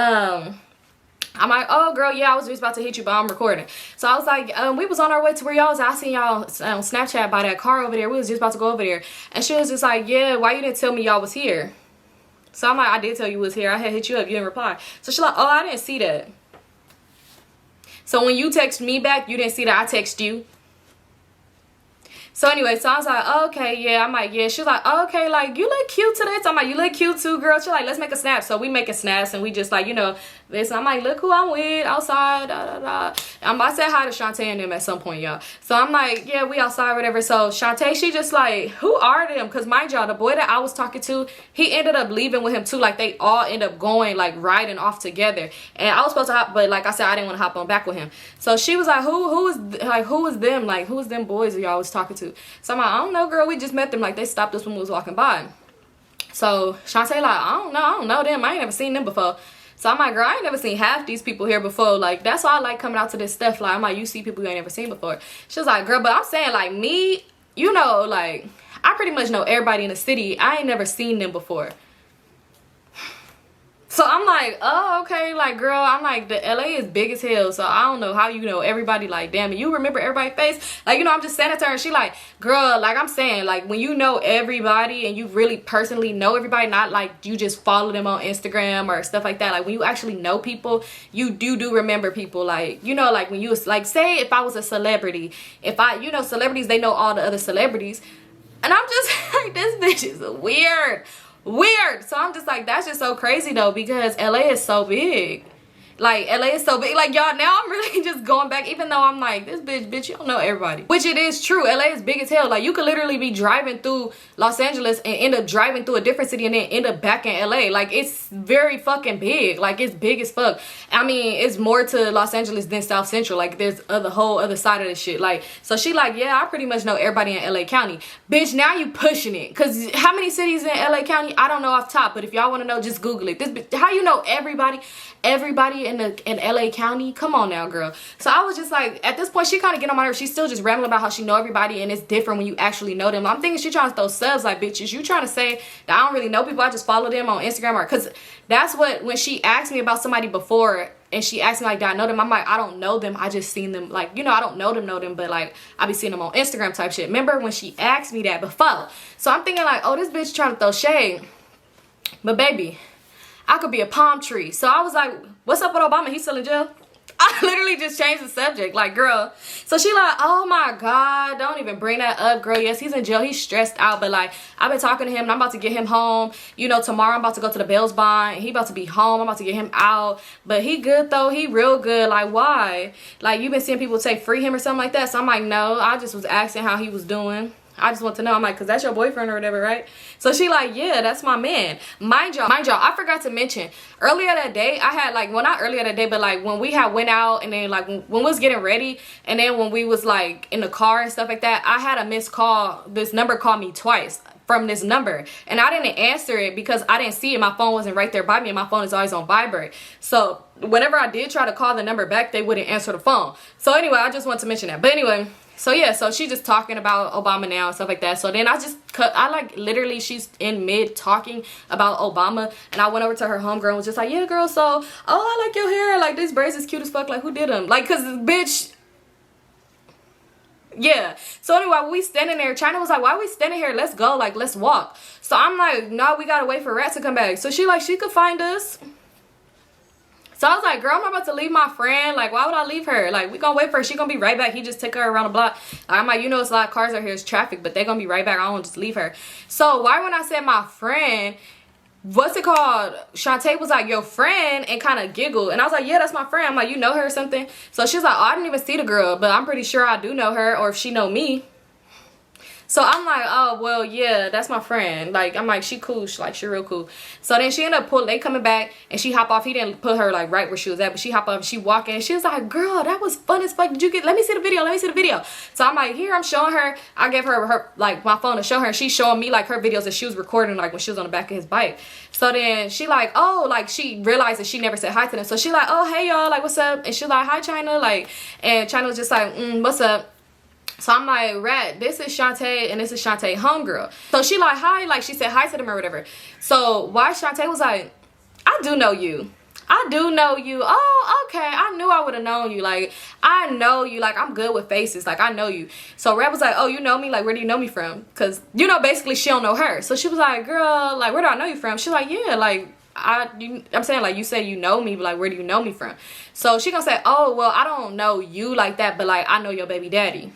I'm like, oh girl, yeah, I was just about to hit you, but I'm recording. So I was like, we was on our way to where y'all was. I seen y'all on Snapchat by that car over there. We was just about to go over there. And she was just like, yeah, why you didn't tell me y'all was here? So I'm like, I did tell you was here. I had hit you up, you didn't reply. So she's like, oh, I didn't see that. So when you text me back, you didn't see that I text you? So anyway, so I was like, oh, okay, yeah. I'm like, yeah. She was like, oh, okay, like, you look cute today. So I'm like, you look cute too, girl. She's like, let's make a snap. So we making snaps, and we just like, you know, this. I'm like, look who I'm with outside, da, da, da. I said hi to Shantae and them at some point, y'all. So I'm like, yeah, we outside, whatever. So Shantae, she just like, who are them? Because mind y'all, the boy that I was talking to, he ended up leaving with him too. Like, they all end up going, like, riding off together. And I was supposed to hop, but like I said, I didn't want to hop on back with him. So she was like, who was them? Like, who was them boys y'all was talking to? So I'm like, I don't know, girl. We just met them. Like, they stopped us when we was walking by. So Shantae like, I don't know them. I ain't never seen them before. So I'm like, girl, I ain't never seen half these people here before. Like, that's why I like coming out to this stuff. Like, I'm like, you see people you ain't never seen before. She was like, girl, but I'm saying, like, me, you know, like, I pretty much know everybody in the city. I ain't never seen them before. So I'm like, oh, okay, like, girl, I'm like, the LA is big as hell, so I don't know how you know everybody, like, damn it, you remember everybody's face? Like, you know, I'm just saying it to her, and she like, girl, like, I'm saying, like, when you know everybody and you really personally know everybody, not like you just follow them on Instagram or stuff like that, like, when you actually know people, you do remember people, like, you know, like, when you was, like, say if I was a celebrity, if I, you know, celebrities, they know all the other celebrities, and I'm just like, this bitch is weird. So I'm just like, that's just so crazy though, because LA is so big. Like, LA is so big. Like, y'all, now I'm really just going back, even though I'm like, this bitch, you don't know everybody. Which it is true. LA is big as hell. Like, you could literally be driving through Los Angeles and end up driving through a different city and then end up back in LA. Like, it's very fucking big. Like, it's big as fuck. I mean, it's more to Los Angeles than South Central. Like, there's the whole other side of this shit. Like, so she like, yeah, I pretty much know everybody in LA County. Bitch, now you pushing it. Because how many cities in LA County? I don't know off top. But if y'all want to know, just Google it. This bitch, how you know everybody in LA County? Come on now, girl. So I was just like, at this point, she kind of get on my nerves. She's still just rambling about how she know everybody, and it's different when you actually know them. I'm thinking she trying to throw subs, like, bitches, you trying to say that I don't really know people, I just follow them on Instagram? Or because that's what, when she asked me about somebody before, and she asked me like, do I know them? I'm like, I don't know them, I just seen them, like, you know, I don't know them, but like, I be seeing them on Instagram type shit. Remember when she asked me that before? So I'm thinking like, oh, this bitch trying to throw shade. But baby, I could be a palm tree. So I was like, what's up with Obama? He's still in jail? I literally just changed the subject, like, girl. So she like, oh my God, don't even bring that up, girl. Yes, he's in jail. He's stressed out, but like, I've been talking to him and I'm about to get him home. You know, tomorrow I'm about to go to the bail's bond. He about to be home. I'm about to get him out. But he good though. He real good. Like, why? Like, you been seeing people say free him or something like that. So I'm like, no, I just was asking how he was doing. I just want to know. I'm like, because that's your boyfriend or whatever, right? So she like, yeah, that's my man. Mind y'all, I forgot to mention, earlier that day, I had like, well, not earlier that day, but like when we had went out and then like when we was getting ready and then when we was like in the car and stuff like that, I had a missed call. This number called me twice from this number and I didn't answer it because I didn't see it. My phone wasn't right there by me and my phone is always on vibrate. So whenever I did try to call the number back, they wouldn't answer the phone. So anyway, I just want to mention that. But anyway, so yeah, so she just talking about Obama now and stuff like that. So then I like literally she's in mid talking about Obama and I went over to her homegirl and was just like, yeah girl, so I like your hair, like these braids is cute as fuck, like who did them? Like, cause bitch, yeah. So anyway, we standing there, China was like, why are we standing here? Let's go, like let's walk. So I'm like, no, we gotta wait for Rat to come back. So she like, she could find us. So I was like, girl, I'm about to leave my friend. Like, why would I leave her? Like, we gonna wait for her. She gonna be right back. He just took her around the block. I'm like, you know, it's a lot of cars out here. It's traffic, but they gonna be right back. I don't just leave her. So why when I said my friend, what's it called? Shantae was like, your friend, and kind of giggled. And I was like, yeah, that's my friend. I'm like, you know her or something? So she was like, oh, I didn't even see the girl, but I'm pretty sure I do know her, or if she know me. So I'm like, oh, well, yeah, that's my friend. Like, I'm like, she cool. She real cool. So then she ended up they coming back and she hop off. He didn't put her like right where she was at, but she hop off and she walking and she was like, girl, that was fun as fuck. Did you let me see the video? Let me see the video. So I'm like, here, I'm showing her. I gave her like my phone to show her. And she's showing me like her videos that she was recording like when she was on the back of his bike. So then she like, oh, like she realized that she never said hi to them. So she like, oh, hey y'all, like what's up? And she like, hi China, like, and China was just like, what's up? So I'm like, Rat, this is Shantae and this is Shantae homegirl. So she like, hi, like she said hi to them or whatever. So why Shantae was like, I do know you. I do know you. Oh, okay. I knew I would have known you. Like, I know you. Like, I'm good with faces. Like, I know you. So Rat was like, oh, you know me? Like, where do you know me from? Because, you know, basically she don't know her. So she was like, girl, like, where do I know you from? She's like, yeah, like, I'm saying, like, you say you know me, but like, where do you know me from? So she gonna say, oh, well, I don't know you like that, but like, I know your baby daddy.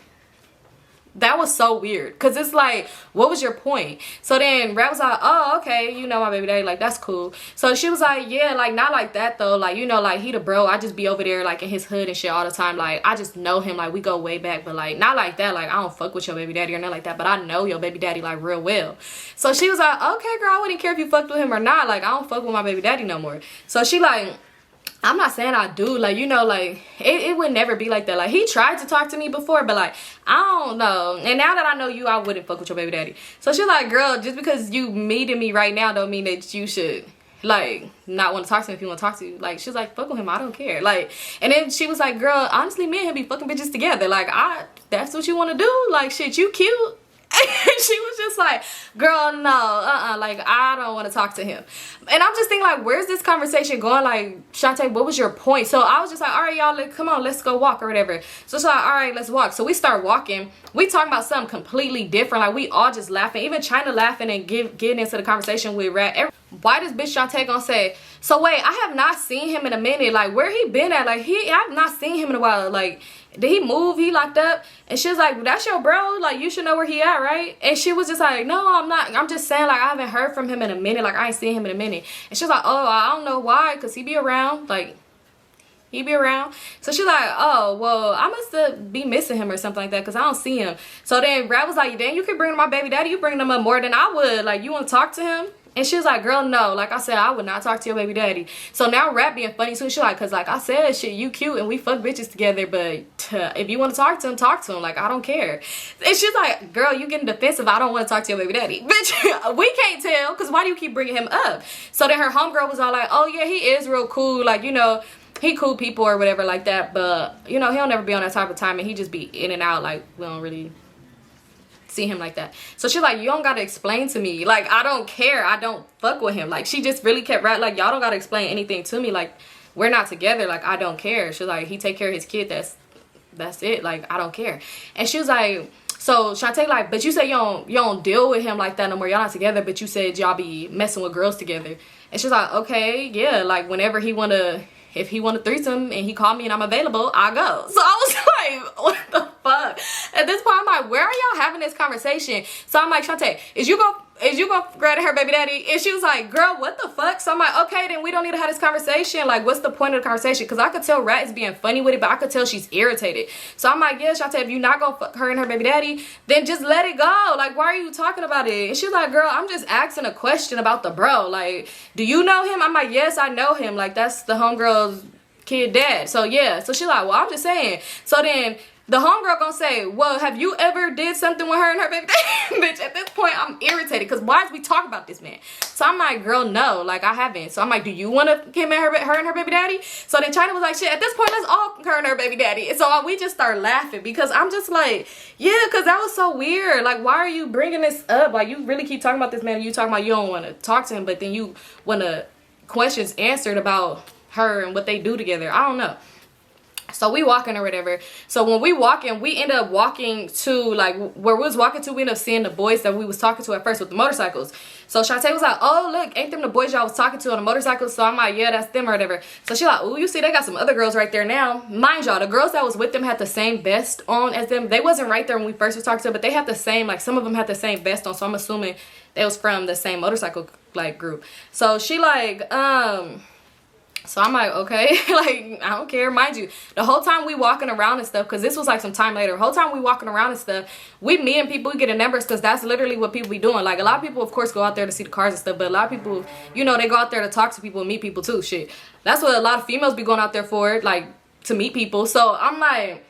That was so weird because it's like, what was your point? So then Rat was like, oh, okay, you know my baby daddy, like that's cool. So she was like, yeah, like not like that though, like, you know, like he the bro, I just be over there like in his hood and shit all the time, like I just know him, like we go way back, but like not like that, like I don't fuck with your baby daddy or nothing like that, but I know your baby daddy like real well. So she was like, okay girl, I wouldn't care if you fucked with him or not, like I don't fuck with my baby daddy no more. So she like, I'm not saying I do, like, you know, like, it would never be like that. Like, he tried to talk to me before, but, like, I don't know. And now that I know you, I wouldn't fuck with your baby daddy. So she's like, girl, just because you meeting me right now don't mean that you should, like, not want to talk to him if you want to talk to you. Like, she's like, fuck with him, I don't care. Like, and then she was like, girl, honestly, me and him be fucking bitches together. Like, that's what you want to do? Like, shit, you cute. And she was just like, girl, no, like, I don't want to talk to him. And I'm just thinking, like, where's this conversation going? Like, Shantae, what was your point? So I was just like, all right, y'all, like, come on, let's go walk or whatever. So it's like, all right, let's walk. So we start walking. We talking about something completely different. Like, we all just laughing. Even China laughing and getting into the conversation with Rat. Why does bitch Shantae gonna say, so wait, I have not seen him in a minute. Like, where he been at? Like, I've not seen him in a while. Like, did he move? He locked up? And she was like, that's your bro, like you should know where he at, right? And she was just like, no, I'm not, I'm just saying, like, I haven't heard from him in a minute, like I ain't seen him in a minute. And she was like, oh, I don't know why, because he be around, like he be around. So she's like, oh, well, I must be missing him or something like that because I don't see him. So then Brad was like, then you can bring my baby daddy, you bring them up more than I would, like you want to talk to him? And she was like, girl, no, like I said, I would not talk to your baby daddy. So now Rap being funny too. She's like, cause like I said, shit, you cute and we fuck bitches together, but if you want to talk to him, like I don't care. And she's like, girl, you getting defensive, I don't want to talk to your baby daddy. Bitch, we can't tell, cause why do you keep bringing him up? So then her homegirl was all like, oh yeah, he is real cool, like, you know, he cool people or whatever like that, but you know, he'll never be on that type of time and he just be in and out, like we don't really see him like that. So she's like, you don't gotta explain to me, like I don't care, I don't fuck with him. Like she just really kept right, like y'all don't gotta explain anything to me, like we're not together, like I don't care. She's like, he take care of his kid, that's it, like I don't care. And she was like, so Shantae like, but you say you don't deal with him like that no more, y'all not together, but you said y'all be messing with girls together. And she's like, okay, yeah, like whenever if he want a threesome and he called me and I'm available, I go. So I was like, what the fuck? At this point, I'm like, where are y'all having this conversation? So I'm like, Shantae, is you gonna grab her baby daddy? And she was like, girl, what the fuck? So I'm like, okay, then we don't need to have this conversation. Like, what's the point of the conversation? Because I could tell Rat is being funny with it, but I could tell she's irritated. So I'm like, yeah, Shantae, if you're not gonna fuck her and her baby daddy, then just let it go. Like, why are you talking about it? And she's like, girl, I'm just asking a question about the bro. Like, do you know him? I'm like, yes, I know him. Like, that's the homegirl's kid dad. So yeah. So she's like, well, I'm just saying. So then the homegirl gonna say, well, have you ever did something with her and her baby daddy? Bitch, at this point, I'm irritated because why is we talking about this man? So I'm like, girl, no, like I haven't. So I'm like, do you want to him and her and her baby daddy? So then China was like, shit, at this point, let's all her and her baby daddy. And so we just start laughing because I'm just like, yeah, because that was so weird. Like, why are you bringing this up? Like, you really keep talking about this man and you talking about you don't want to talk to him, but then you want to questions answered about her and what they do together. I don't know. So we walking or whatever. So when we walking, we end up walking to like where we was walking to, we end up seeing the boys that we was talking to at first with the motorcycles. So Shantae was like, oh look, ain't them the boys y'all was talking to on the motorcycle? So I'm like, yeah, that's them or whatever. So she like, oh, you see they got some other girls right there now. Mind y'all, the girls that was with them had the same vest on as them. They wasn't right there when we first was talking to them, but they had the same, like some of them had the same vest on. So I'm assuming they was from the same motorcycle like group. So she like, so I'm like, okay, like, I don't care. Mind you, the whole time we walking around and stuff, because this was like some time later, the whole time we walking around and stuff, we meeting people, we getting numbers, because that's literally what people be doing. Like, a lot of people, of course, go out there to see the cars and stuff, but a lot of people, you know, they go out there to talk to people and meet people too, shit. That's what a lot of females be going out there for, like, to meet people. So I'm like,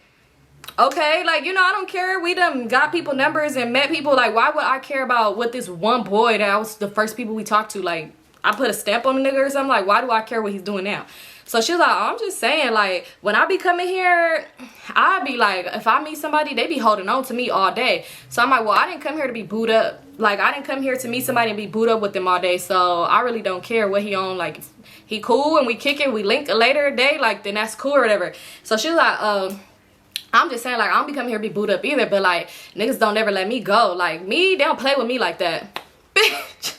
okay, like, you know, I don't care. We done got people numbers and met people. Like, why would I care about what this one boy that was the first people we talked to, like, I put a stamp on the nigga or something? Like, why do I care what he's doing now? So she was like, oh, I'm just saying, like, when I be coming here, I be like, if I meet somebody, they be holding on to me all day. So I'm like, well, I didn't come here to be booed up. Like, I didn't come here to meet somebody and be booed up with them all day. So I really don't care what he on. Like, if he cool and we kick it, we link a later day, like, then that's cool or whatever. So she was like, I'm just saying, like, I don't be coming here to be booed up either. But, like, niggas don't ever let me go. Like, me, they don't play with me like that. Bitch.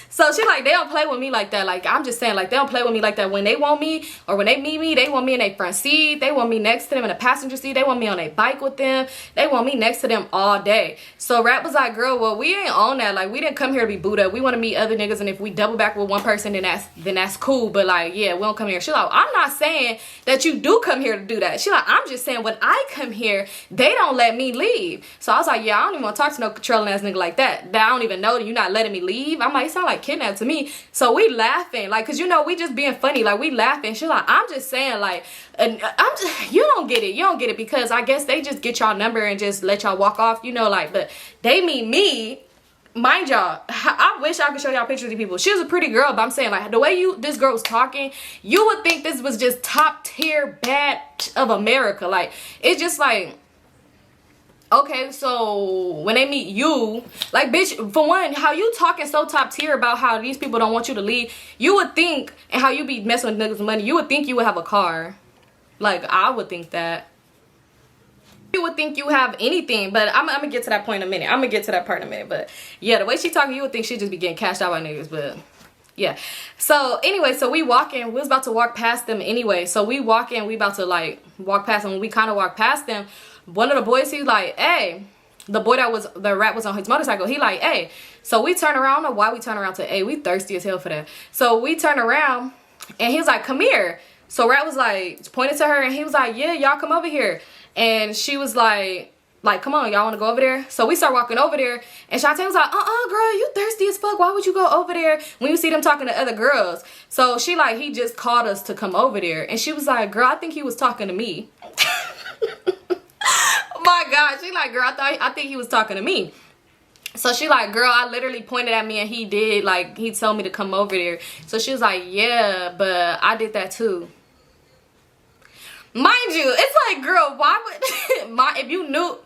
So she like, they don't play with me like that. Like, I'm just saying, like, they don't play with me like that. When they want me or when they meet me, they want me in their front seat. They want me next to them in the passenger seat. They want me on a bike with them. They want me next to them all day. So Rap was like, girl, well, we ain't on that. Like, we didn't come here to be booed up. We want to meet other niggas, and if we double back with one person, then that's cool. But like, yeah, we don't come here. She like, I'm not saying that you do come here to do that. She like, I'm just saying when I come here, they don't let me leave. So I was like, yeah, I don't even want to talk to no controlling ass nigga like that. That I don't even know that you're not letting me leave. I'm like, it sound like kidnapped to me. So we laughing, like, cause you know we just being funny, like we laughing. She's like, I'm just saying, like, you don't get it, because I guess they just get y'all number and just let y'all walk off, you know, like, but they meet me. Mind y'all, I wish I could show y'all pictures of these people. She was a pretty girl, but I'm saying, like, the way this girl was talking, you would think this was just top tier bad of America. Like, it's just like, okay, so when they meet you, like, bitch, for one, how you talking so top tier about how these people don't want you to leave, you would think, and how you be messing with niggas' money, you would think you would have a car. Like, I would think that. You would think you have anything, but I'm gonna get to that point in a minute. I'm gonna get to that part in a minute, but yeah, the way she talking, you would think she'd just be getting cashed out by niggas, but yeah. So anyway, so we walking, we was about to walk past them anyway, so we walking, we about to like walk past them. When we kind of walk past them, one of the boys, he like, hey, the boy the Rat was on his motorcycle, he like, hey. So we turn around, I don't know why we turn around to, hey, we thirsty as hell for that. So we turn around and he was like, come here. So Rat was like, pointed to her and he was like, yeah, y'all come over here. And she was like, come on, y'all want to go over there? So we start walking over there, and Shantae was like, girl, you thirsty as fuck. Why would you go over there when you see them talking to other girls? So she like, he just called us to come over there. And she was like, girl, I think he was talking to me. Oh my God. She like, girl, I think he was talking to me. So she like, girl, I literally pointed at me and he did, like, he told me to come over there. So she was like, yeah, but I did that too. Mind you, it's like, girl, why would, if you knew,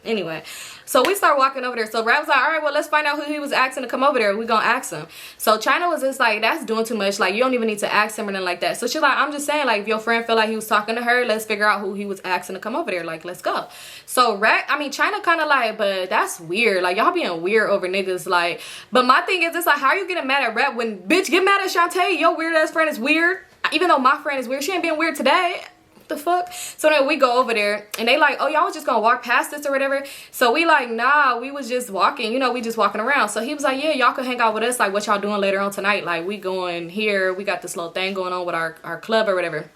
anyway. So we start walking over there. So Rap was like, all right, well, let's find out who he was asking to come over there. We gonna ask him. So China was just like, that's doing too much. Like, you don't even need to ask him or nothing like that. So she's like, I'm just saying, like, if your friend felt like he was talking to her, let's figure out who he was asking to come over there. Like, let's go. So China kind of like, but that's weird. Like, y'all being weird over niggas. Like, but my thing is, it's like, how are you getting mad at Rap when, bitch, get mad at Shantae? Your weird ass friend is weird. Even though my friend is weird, she ain't being weird today. what the fuck? So then we go over there and they like, oh, y'all was just gonna walk past us or whatever. So we like, nah, we was just walking, you know, we just walking around. So he was like, yeah, y'all can hang out with us. Like, what y'all doing later on tonight? Like, we going here, we got this little thing going on with our club or whatever.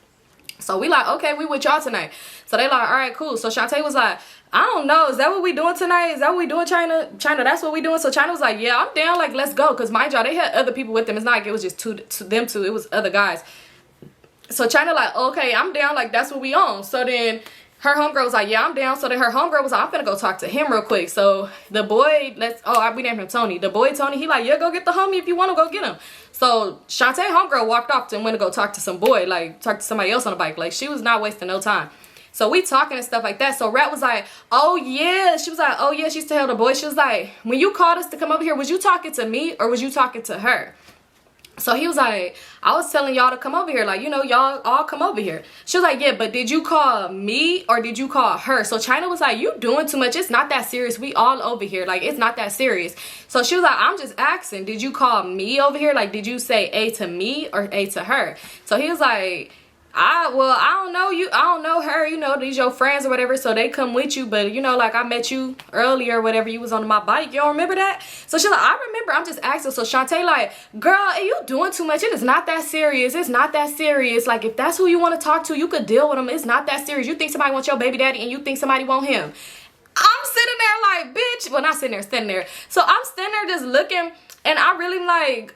So we like, okay, we with y'all tonight. So they like, all right, cool. So Shantae was like, I don't know, is that what we doing tonight? Is that what we doing, China? China, that's what we doing? So China was like, yeah, I'm down, like, let's go. Because mind y'all, they had other people with them. It's not like it was just them two, it was other guys. So China like, okay, I'm down, like, that's what we on. So then her homegirl was like, yeah, I'm down. So then her homegirl was like, I'm gonna go talk to him real quick. So the boy, we named him Tony. The boy Tony, he like, yeah, go get the homie if you want to go get him. So Shantae homegirl walked off and went to go talk to some boy, like talk to somebody else on the bike. Like, she was not wasting no time. So we talking and stuff like that. So Rat was like, oh yeah. She was like, oh yeah. She used to tell the boy, she was like, when you called us to come over here, was you talking to me or was you talking to her? So he was like, I was telling y'all to come over here. Like, you know, y'all all come over here. She was like, yeah, but did you call me or did you call her? So China was like, you doing too much. It's not that serious. We all over here. Like, it's not that serious. So she was like, I'm just asking, did you call me over here? Like, did you say A to me or A to her? So he was like, I don't know you. I don't know her. You know, these your friends or whatever. So they come with you. But, you know, like, I met you earlier or whatever. You was on my bike. You don't remember that? So she's like, I remember. I'm just asking. So Shantae like, girl, you doing too much. It is not that serious. It's not that serious. Like, if that's who you want to talk to, you could deal with them. It's not that serious. You think somebody wants your baby daddy and you think somebody want him. I'm sitting there like, bitch. Well, not sitting there, standing there. So I'm standing there just looking. And I really like,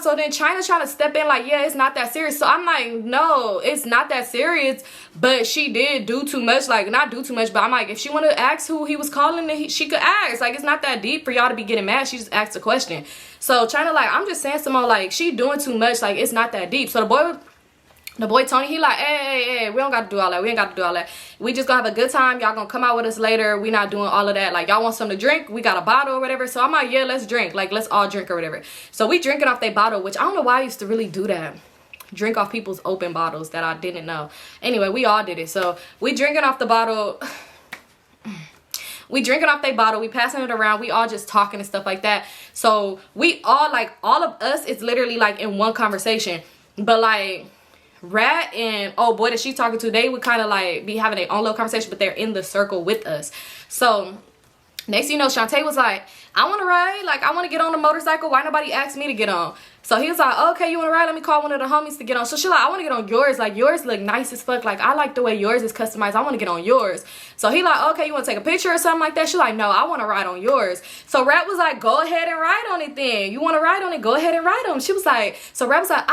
So then China trying to step in like, yeah, it's not that serious. So I'm like, no, it's not that serious. But she did do too much. Like, not do too much. But I'm like, if she want to ask who he was calling, then she could ask. Like, it's not that deep for y'all to be getting mad. She just asked a question. So China like, I'm just saying, Symone, like, she doing too much. Like, it's not that deep. So the boy Tony, he like, hey, we don't got to do all that. We ain't got to do all that. We just gonna have a good time. Y'all gonna come out with us later. We not doing all of that. Like, y'all want something to drink? We got a bottle or whatever. So I'm like, yeah, let's drink. Like, let's all drink or whatever. So we drinking off their bottle, which I don't know why I used to really do that. Drink off people's open bottles that I didn't know. Anyway, we all did it. So we drinking off the bottle. We drinking off their bottle. We passing it around. We all just talking and stuff like that. So we all, like, all of us, it's literally like in one conversation. But like, Rat and oh boy that she's talking to, they would kind of like be having their own little conversation, but they're in the circle with us. So next thing you know, Shantae was like, I want to ride. Like, I want to get on a motorcycle. Why nobody asked me to get on? So he was like, okay, you want to ride? Let me call one of the homies to get on. So she's like, I want to get on yours. Like, yours look nice as fuck. Like, I like the way yours is customized. I want to get on yours. So he like, okay, you want to take a picture or something like that? She's like, no, I want to ride on yours. So Rat was like, go ahead and ride on it then. You want to ride on it? Go ahead and ride on it. She was like, so Rat was like,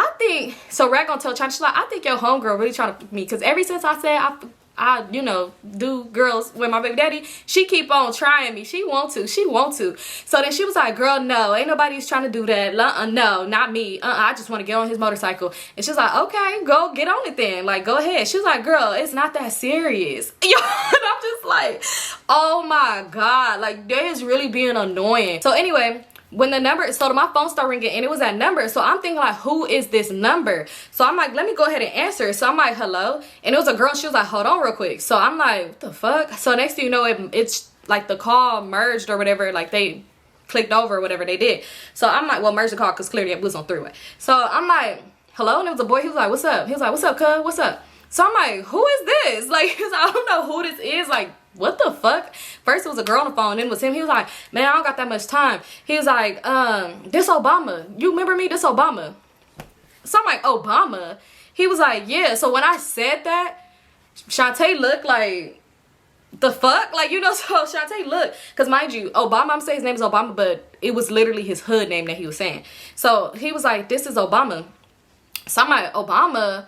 so Rat gonna tell China, she's like, I think your homegirl really trying to pick me. Because ever since I said I you know, do girls with my baby daddy, she keep on trying me. She want to. So then she was like, girl, no, ain't nobody's trying to do that. No, not me. I just want to get on his motorcycle. And she's like, okay, go get on it then. Like, go ahead. She was like, girl, it's not that serious. Yo, and I'm just like, oh my God. Like, they is really being annoying. So anyway, when the number, so my phone started ringing and it was that number. So I'm thinking like, who is this number? So I'm like, let me go ahead and answer. So I'm like, hello. And it was a girl. She was like, hold on real quick. So I'm like, what the fuck? So next thing you know, it's like the call merged or whatever. Like they clicked over or whatever they did. So I'm like, well, merge the call because clearly it was on three-way. So I'm like, hello. And it was a boy. He was like, what's up? He was like, what's up, cuz? What's up? So I'm like, who is this? Like, he was like, I don't know who this is. Like, what the fuck? First it was a girl on the phone, then it was him. He was like, man, I don't got that much time. He was like, this Obama. You remember me? This Obama. So I'm like, Obama? He was like, yeah. So when I said that, Shantae looked like, the fuck? Like, you know, so Shantae looked. Because mind you, Obama, I'm saying his name is Obama, but it was literally his hood name that he was saying. So he was like, this is Obama. So I'm like, Obama?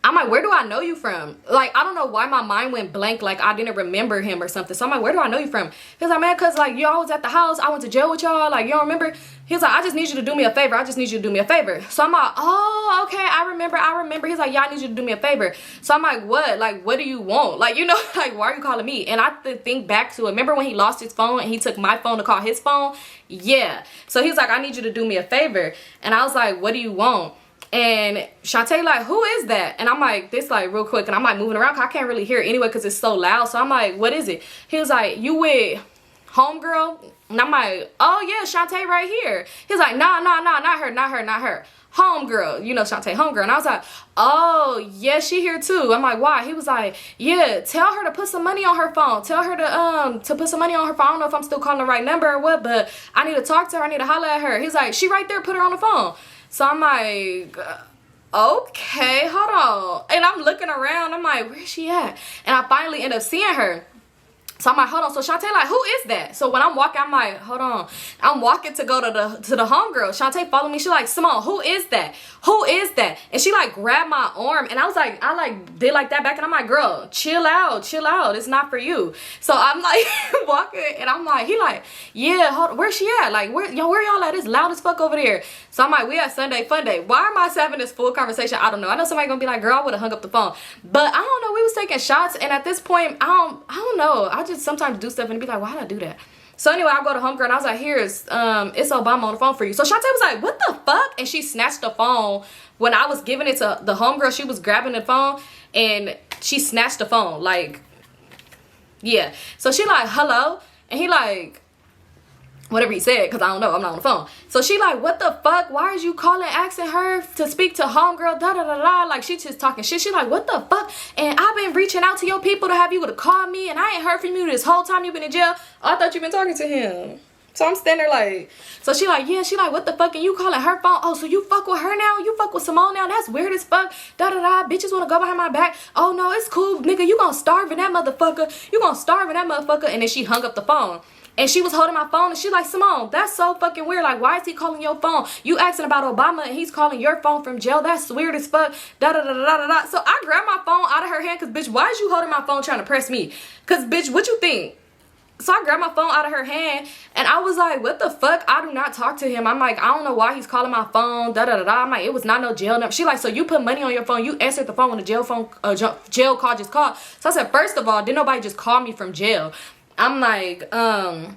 I'm like, where do I know you from? Like, I don't know why my mind went blank. Like, I didn't remember him or something. So I'm like, where do I know you from? He was like, man, because, like, y'all was at the house. I went to jail with y'all. Like, you don't remember? He was like, I just need you to do me a favor. I just need you to do me a favor. So I'm like, oh, okay, I remember. He's like, yeah, I need you to do me a favor. So I'm like, what? Like, what do you want? Like, you know, like, why are you calling me? And I think back to it. Remember when he lost his phone and he took my phone to call his phone? Yeah. So he's like, I need you to do me a favor. And I was like, what do you want? And Shantae like, who is that? And I'm like, this like real quick. And I'm like moving around because I can't really hear it anyway because it's so loud. So I'm like, what is it? He was like, you with homegirl? And I'm like, oh yeah, Shantae right here. He's like, nah, not her. Homegirl, you know Shantae, homegirl. And I was like, oh yeah, she here too. I'm like, why? He was like, yeah, tell her to put some money on her phone. Tell her to put some money on her phone. I don't know if I'm still calling the right number or what, but I need to talk to her. I need to holler at her. He's like, she right there, put her on the phone. So I'm like, okay, hold on. And I'm looking around. I'm like, where's she at? And I finally end up seeing her. So I'm like, hold on. So Shantae like, who is that? So when I'm walking, I'm like, hold on. I'm walking to go to the homegirl. Shantae followed me. She like, Symone, who is that? Who is that? And she like grabbed my arm, and I was like, I like did like that back, and I'm like, girl, chill out. It's not for you. So I'm like walking, and I'm like, he like, yeah, hold on, where's she at? Like, where y'all at? It's loud as fuck over there. So I'm like, we at Sunday Fun Day. Why am I having this full conversation? I don't know. I know somebody gonna be like, girl, I would have hung up the phone. But I don't know. We was taking shots, and at this point, I don't know. I just sometimes do stuff and be like, why did I do that? So anyway, I go to homegirl, and I was like, here's it's Obama on the phone for you. So Shantae was like, what the fuck? And she snatched the phone. When I was giving it to the homegirl, she was grabbing the phone, and she snatched the phone. Like, yeah. So she like, hello? And he like, whatever he said, because I don't know, I'm not on the phone. So she like, what the fuck? Why is you calling, asking her to speak to homegirl, da-da-da-da? Like, she just talking shit. She like, what the fuck? And I've been reaching out to your people to have you to call me, and I ain't heard from you this whole time you've been in jail. Oh, I thought you've been talking to him. So I'm standing there like, so she like, yeah, she like, what the fuck? And you calling her phone? Oh, so you fuck with her now? You fuck with Symone now? That's weird as fuck. Da-da-da. Bitches want to go behind my back. Oh, no, it's cool. Nigga, you gonna starve in that motherfucker. You gonna starve in that motherfucker. And then she hung up the phone. And she was holding my phone, and she like, Symone, that's so fucking weird. Like, why is he calling your phone? You asking about Obama, and he's calling your phone from jail. That's weird as fuck. Da-da-da-da-da-da. So I grabbed my phone out of her hand, because, bitch, why is you holding my phone trying to press me? Because, bitch, what you think? So I grabbed my phone out of her hand, and I was like, what the fuck? I do not talk to him. I'm like, I don't know why he's calling my phone, da-da-da-da. I'm like, it was not no jail number. She like, so you put money on your phone. You answered the phone when the jail call just called. So I said, first of all, didn't nobody just call me from jail? I'm like, a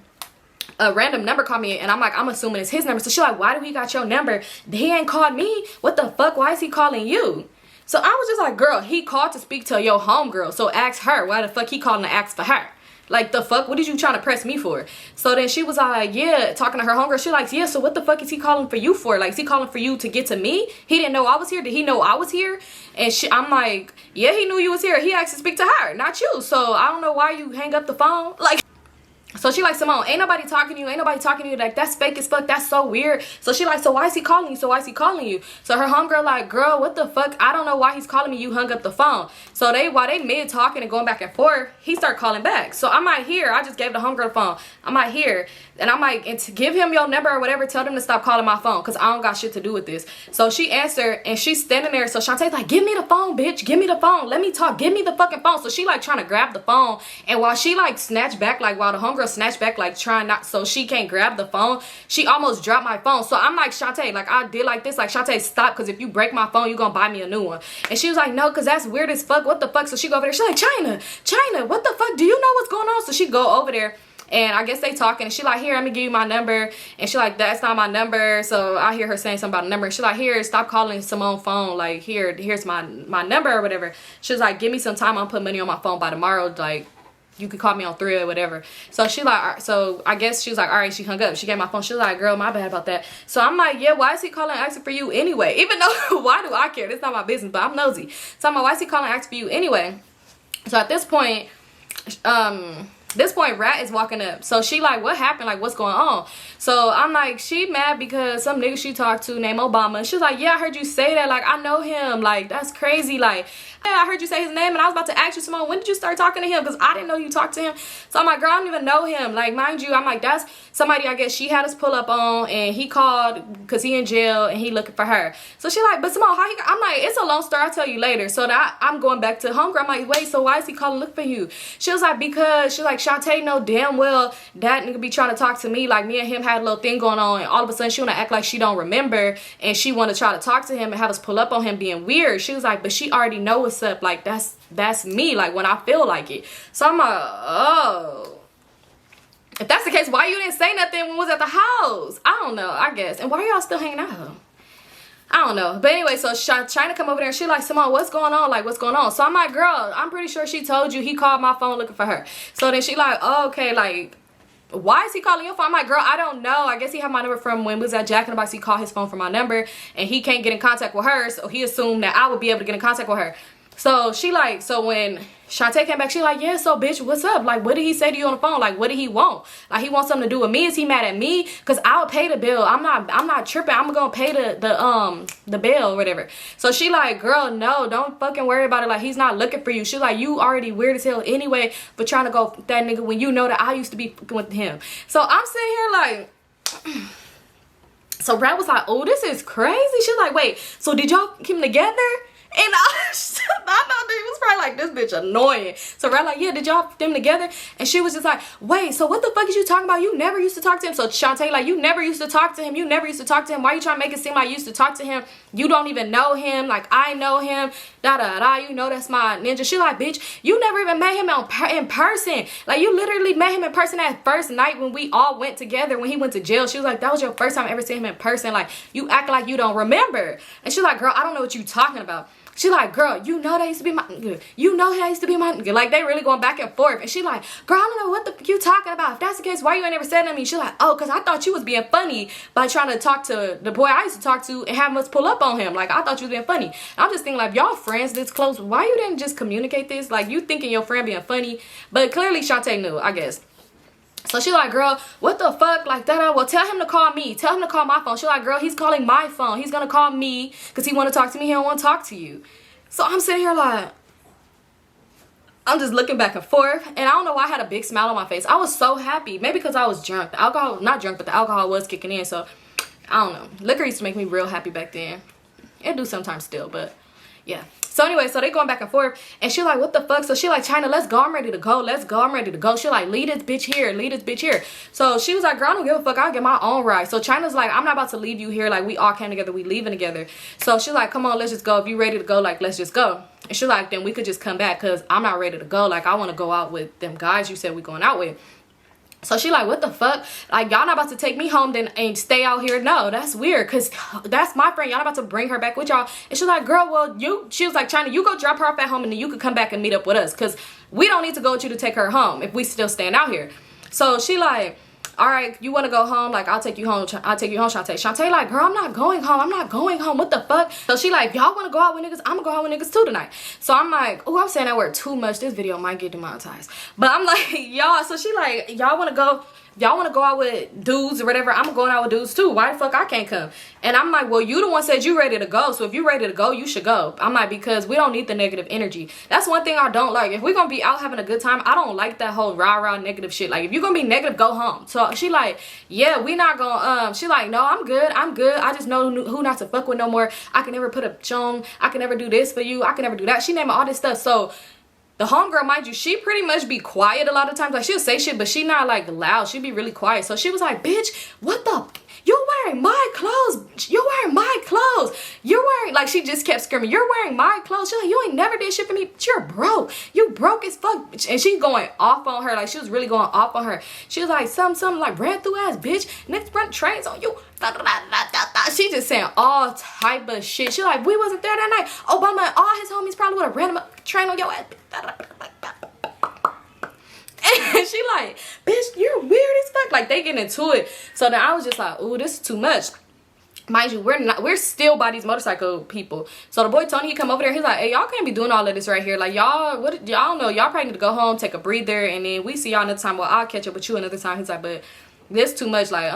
random number called me, and I'm like, I'm assuming it's his number. So she like, why do he got your number? He ain't called me. What the fuck? Why is he calling you? So I was just like, girl, he called to speak to your homegirl. So ask her. Why the fuck he calling to ask for her? Like, the fuck? What did you trying to press me for? So then she was like, yeah, talking to her homegirl. She like, yeah, so what the fuck is he calling for you for? Like, is he calling for you to get to me? He didn't know I was here. Did he know I was here? And I'm like, yeah, he knew you was here. He asked to speak to her, not you. So I don't know why you hang up the phone. Like, so she like, Symone, ain't nobody talking to you. Ain't nobody talking to you. Like, that's fake as fuck. That's so weird. So she like, so why is he calling you? So why is he calling you? So her homegirl like, girl, what the fuck? I don't know why he's calling me. You hung up the phone. So while they mid talking and going back and forth, he started calling back. So I'm like, here. I just gave the homegirl the phone. I'm like, here. And I'm like, and to give him your number or whatever, tell them to stop calling my phone, because I don't got shit to do with this. So she answered, and she's standing there. So Shantae's like, give me the phone, bitch. Give me the phone. Let me talk. Give me the fucking phone. So she like trying to grab the phone. And while she like snatched back, like while the homegirl snatched back, like trying not, so she can't grab the phone, she almost dropped my phone. So I'm like, Shantae, like I did like this, like, Shantae, stop, because if you break my phone, you gonna buy me a new one. And she was like, no, because that's weird as fuck. What the fuck? So she go over there. She's like, China, what the fuck? Do you know what's going on? So she go over there. And I guess they talking, and she like, here, let me give you my number. And she like, that's not my number. So I hear her saying something about a number. And she like, here, stop calling Symone's phone. Like, here's my number or whatever. She was like, give me some time. I'll put money on my phone by tomorrow. Like, you could call me on 3 or whatever. So she like, so I guess she was like, all right, she hung up. She gave my phone. She was like, girl, my bad about that. So I'm like, yeah, why is he calling asking for you anyway? Even though, why do I care? It's not my business, but I'm nosy. So I'm like, why is he calling asking for you anyway? So at this point, Rat is walking up. So she like, what happened? Like, what's going on? So I'm like, she mad because some nigga she talked to named Obama. And she's like, yeah, I heard you say that. Like, I know him. Like, that's crazy. Like, yeah, I heard you say his name, and I was about to ask you, Symone, when did you start talking to him? Because I didn't know you talked to him. So I'm like, girl, I don't even know him. Like, mind you, I'm like, that's somebody I guess she had us pull up on, and he called because he in jail and he looking for her. So she like, but Symone, how he? I'm like, it's a long story. I'll tell you later. So that I'm going back to homegirl. I'm like, wait, so why is he calling look for you? She was like, because she's like, Shantae know damn well that nigga be trying to talk to me. Like, me and him had a little thing going on, and all of a sudden she want to act like she don't remember, and she want to try to talk to him and have us pull up on him being weird. She was like, but she already know what's up. Like, that's me, like, when I feel like it. So I'm like, oh, if that's the case, why you didn't say nothing when we was at the house? I don't know, I guess. And why y'all still hanging out? I don't know. But anyway, so China come over there, and she like, Symone, what's going on? Like, what's going on? So I'm like, girl, I'm pretty sure she told you he called my phone looking for her. So then she like, oh, okay, like, why is he calling your phone? I'm like, girl, I don't know. I guess he had my number from when we was at Jack in the Box. He called his phone from my number and he can't get in contact with her. So he assumed that I would be able to get in contact with her. So she like, so when Shantae came back, she like, yeah, so bitch, what's up? Like, what did he say to you on the phone? Like, what did he want? Like, he wants something to do with me? Is he mad at me? Cause I'll pay the bill. I'm not tripping. I'm gonna pay the bill or whatever. So she like, girl, no, don't fucking worry about it. Like, he's not looking for you. She like, you already weird as hell anyway for trying to go with that nigga when you know that I used to be with him. So I'm sitting here like, so Brad was like, oh, this is crazy. She's like, wait, so did y'all come together? And I know he was probably like, this bitch annoying. So Red like, yeah, did y'all them together? And she was just like, wait, so what the fuck is you talking about? You never used to talk to him. So Shantae like, you never used to talk to him. You never used to talk to him. Why you trying to make it seem like you used to talk to him? You don't even know him. Like, I know him. Da-da-da. You know that's my ninja. She like, bitch, you never even met him in person. Like, you literally met him in person that first night when we all went together when he went to jail. She was like, that was your first time ever seeing him in person. Like, you act like you don't remember. And she's like, girl, I don't know what you talking about. She like, girl, you know that used to be my nigga. You know that used to be my nigga. Like, they really going back and forth. And she like, girl, I don't know what the fuck you talking about. If that's the case, why you ain't never said to me? She like, oh, because I thought you was being funny by trying to talk to the boy I used to talk to and having us pull up on him. Like, I thought you was being funny. And I'm just thinking, like, y'all friends this close, why you didn't just communicate this? Like, you thinking your friend being funny. But clearly Shantae knew, I guess. So she like, girl, what the fuck? Like that? Well, tell him to call me. Tell him to call my phone. She like, girl, he's calling my phone. He's going to call me because he want to talk to me. He don't want to talk to you. So I'm sitting here like, I'm just looking back and forth. And I don't know why I had a big smile on my face. I was so happy. Maybe because I was drunk. The alcohol, not drunk, but the alcohol was kicking in. So I don't know. Liquor used to make me real happy back then. It do sometimes still, but yeah. So anyway, so they going back and forth. And she like, what the fuck? So she like, China, let's go. I'm ready to go. Let's go. I'm ready to go. She like, lead this bitch here. Lead this bitch here. So she was like, girl, I don't give a fuck. I'll get my own ride. So China's like, I'm not about to leave you here. Like, we all came together. We leaving together. So she's like, come on, let's just go. If you ready to go, like, let's just go. And she's like, then we could just come back because I'm not ready to go. Like, I want to go out with them guys you said we going out with. So she like, what the fuck? Like, y'all not about to take me home then and stay out here? No, that's weird because that's my friend. Y'all not about to bring her back with y'all. And she's like, girl, well, she was like, China, you go drop her off at home and then you could come back and meet up with us because we don't need to go with you to take her home if we still staying out here. So she like, all right, you want to go home? Like, I'll take you home. I'll take you home, Shantae. Shantae like, girl, I'm not going home. I'm not going home. What the fuck? So she like, y'all want to go out with niggas? I'm going to go out with niggas too tonight. So I'm like, oh, I'm saying that word too much. This video might get demonetized. But I'm like, y'all. So she like, y'all want to go? Y'all want to go out with dudes or whatever? I'm going out with dudes too. Why the fuck I can't come? And I'm like, well, you the one said you ready to go. So if you ready to go, you should go. I'm like, because we don't need the negative energy. That's one thing I don't like. If we're going to be out having a good time, I don't like that whole rah-rah negative shit. Like, if you're going to be negative, go home. So she like, yeah, we not going she like, no, I'm good. I'm good. I just know who not to fuck with no more. I can never put a chon. I can never do this for you. I can never do that. She named all this stuff. So the homegirl, mind you, she pretty much be quiet a lot of times. Like, she'll say shit, but she not, like, loud. She be really quiet. So she was like, bitch, what the? You're wearing my clothes. You're wearing my clothes. You're wearing, like, she just kept screaming, you're wearing my clothes. She's like, you ain't never did shit for me. You're broke. You broke as fuck. And she going off on her. Like, she was really going off on her. She was like, something like, ran through ass, bitch. Next run trains on you. She just saying all type of shit. She like, we wasn't there that night. Obama and all his homies probably would have ran him up, train on your ass. And she like, bitch, you're weird as fuck. Like, they getting into it. So then I was just like, ooh, this is too much. Mind you, we're still by these motorcycle people. So the boy Tony, he come over there, he's like, hey, y'all can't be doing all of this right here. Like, y'all, what, y'all know, y'all probably need to go home, take a breather, and then we see y'all another time. Well, I'll catch up with you another time. He's like, but this too much. Like,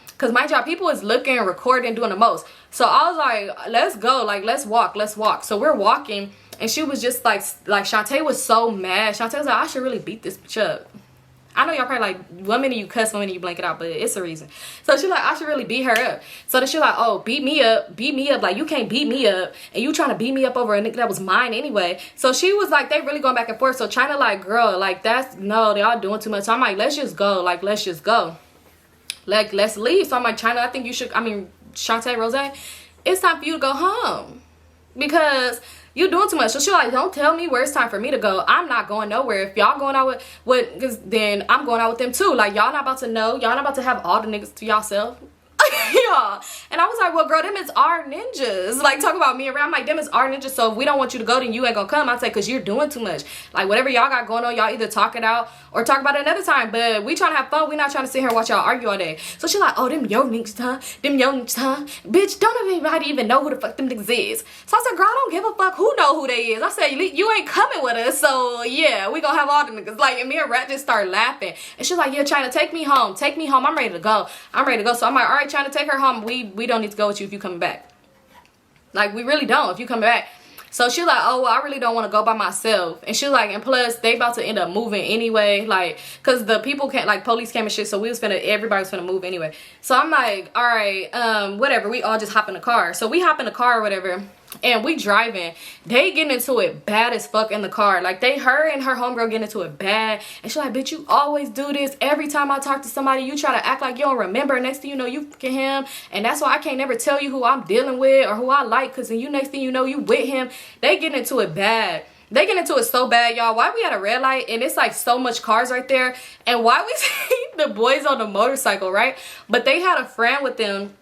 because mind y'all, people is looking, recording, doing the most. So I was like, let's go. Like, let's walk. Let's walk. So we're walking. And she was just like Shantae was so mad. Shantae was like, I should really beat this bitch up. I know y'all probably like, 1 minute you cuss, 1 minute you blank it out, but it's a reason. So she's like, I should really beat her up. So then she's like, oh, beat me up. Like, you can't beat me up. And you trying to beat me up over a nigga that was mine anyway. So she was like, they really going back and forth. So China like, girl, like, no, they all doing too much. So I'm like, let's just go. Like, let's just go. Like, let's leave. So I'm like, China, I think you should, Shantae, Rose, it's time for you to go home. Because you doing too much. So she like, don't tell me where it's time for me to go. I'm not going nowhere. If y'all going out with cause then I'm going out with them too. Like, y'all not about to know. Y'all not about to have all the niggas to yourself. Y'all. And I was like, well, girl, them is our ninjas. Like, talking about me around. I'm like, them is our ninjas. So if we don't want you to go, then you ain't gonna come. I say, because you're doing too much. Like, whatever y'all got going on, y'all either talk it out or talk about it another time. But we trying to have fun. We not trying to sit here and watch y'all argue all day. So she's like, oh, them yo ninjas, huh? Them yo ninjas, huh? Bitch, don't anybody even know who the fuck them niggas is. So I said, girl, I don't give a fuck who know who they is. I said, you ain't coming with us. So yeah, we gonna have all the niggas. Like, and me and Rat just started laughing. And she's like, yeah, China, take me home. Take me home. I'm ready to go. I'm ready to go. So I'm like, all right, China, take her home. We don't need to go with you if you coming back. Like, we really don't if you coming back. So she's like, oh, well, I really don't want to go by myself. And she's like, and plus, they about to end up moving anyway. Like, because the people can't, like, police came and shit. So everybody was finna move anyway. So I'm like, all right, whatever. We all just hop in the car. So we hop in the car or whatever. And we driving. They getting into it bad as fuck in the car. Like, her and her homegirl getting into it bad. And she's like, bitch, you always do this. Every time I talk to somebody, you try to act like you don't remember. Next thing you know, you fucking him. And that's why I can't never tell you who I'm dealing with or who I like. Because then next thing you know, you with him. They getting into it bad. They get into it so bad, y'all. Why we at a red light and it's like so much cars right there. And why we see the boys on the motorcycle, right? But they had a friend with them.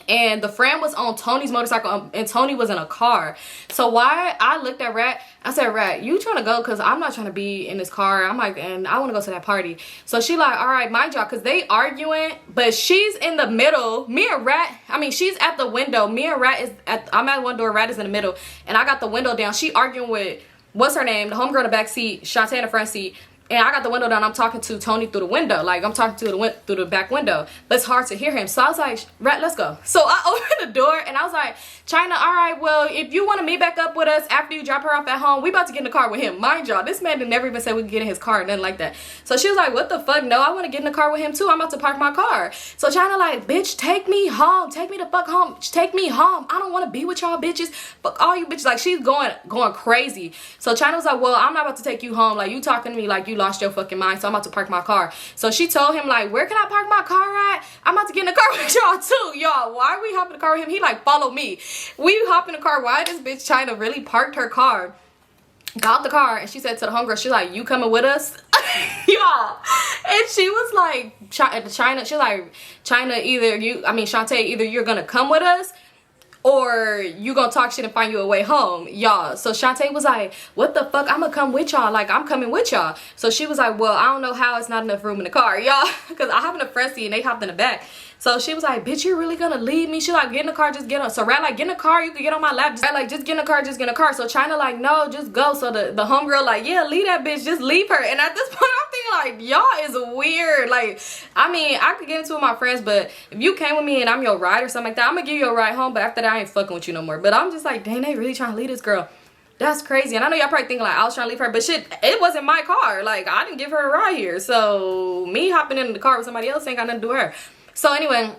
And the friend was on Tony's motorcycle and Tony was in a car. So why I looked at Rat, I said, Rat, you trying to go? Because I'm not trying to be in this car. I'm like, and I want to go to that party. So she like, all right, mind y'all, because they arguing, but she's in the middle. Me and Rat, I mean, she's at the window. Me and Rat is I'm at one door, Rat is in the middle. And I got the window down. She arguing with, what's her name? The homegirl in the back seat, Shantae in the front seat. And I got the window down. I'm talking to Tony through the window. Like, I'm talking through the back window. But it's hard to hear him. So I was like, Rat, let's go. So I opened the door and I was like, China, all right, well, if you want to meet back up with us after you drop her off at home, we about to get in the car with him. Mind y'all, this man never even said we could get in his car or nothing like that. So she was like, what the fuck? No, I want to get in the car with him too. I'm about to park my car. So China like, bitch, take me home. Take me the fuck home. Take me home. I don't want to be with y'all bitches. Fuck all you bitches. Like, she's going crazy. So China was like, well, I'm not about to take you home. Like, you talking to me like you lost your fucking mind. So I'm about to park my car. So she told him like, where can I park my car at? I'm about to get in the car with y'all too. Y'all, why are we hopping in the car with him? He like, follow me. We hop in the car. Why this bitch China really parked her car, got out the car, and she said to the homegirl, she's like, you coming with us? Y'all. And she was like, China, she's like, China, Shantae, either you're gonna come with us or you gonna talk shit and find you a way home, y'all. So Shantae was like, what the fuck? I'm gonna come with y'all. Like, I'm coming with y'all. So she was like, well, I don't know how it's not enough room in the car, y'all, because I hop in the front seat and they hopped in the back. So she was like, bitch, you really gonna leave me? She like, get in the car, just get on. So Rat like, get in the car, you can get on my lap. Rat like, just get in the car, just get in the car. So China like, no, just go. So the homegirl like, yeah, leave that bitch, just leave her. And at this point, I'm thinking like, y'all is weird. Like, I mean, I could get into it with my friends, but if you came with me and I'm your ride or something like that, I'm gonna give you a ride home. But after that, I ain't fucking with you no more. But I'm just like, dang, they really trying to leave this girl. That's crazy. And I know y'all probably thinking like I was trying to leave her, but shit, it wasn't my car. Like, I didn't give her a ride here. So me hopping in the car with somebody else ain't got nothing to do with her. So anyway,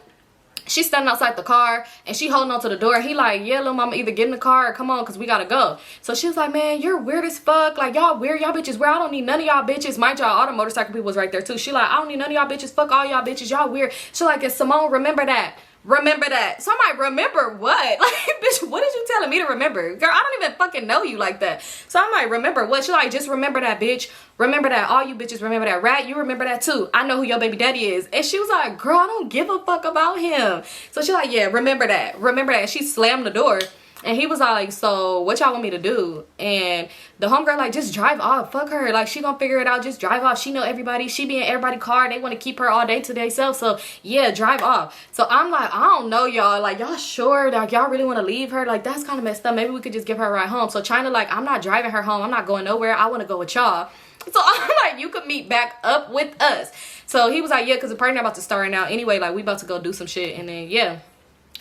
she's standing outside the car and she holding on to the door. He like, yeah, little mama, either get in the car or come on, because we gotta go. So she was like, man, you're weird as fuck. Like, y'all weird. Y'all bitches weird. I don't need none of y'all bitches. Mind y'all, all the motorcycle people was right there too. She like, I don't need none of y'all bitches. Fuck all y'all bitches. Y'all weird. She like, and Symone, remember that. Remember that. So I'm like, remember what? Like, bitch, what is you telling me to remember? Girl, I don't even fucking know you like that. So I'm like, remember what? She like, just remember that, bitch. Remember that. All you bitches remember that. Rat, you remember that too. I know who your baby daddy is. And she was like, girl, I don't give a fuck about him. So she like, yeah, remember that. Remember that. And she slammed the door. And he was like, so what y'all want me to do? And the homegirl like, just drive off. Fuck her. Like, she gonna figure it out. Just drive off. She know everybody. She be in everybody's car. They want to keep her all day to themselves. So yeah, drive off. So I'm like, I don't know, y'all. Like, y'all sure? Like, y'all really want to leave her? Like, that's kind of messed up. Maybe we could just give her a ride home. So China like, I'm not driving her home. I'm not going nowhere. I want to go with y'all. So I'm like, you could meet back up with us. So he was like, yeah, because the party about to start now anyway. Like, we about to go do some shit. And then yeah.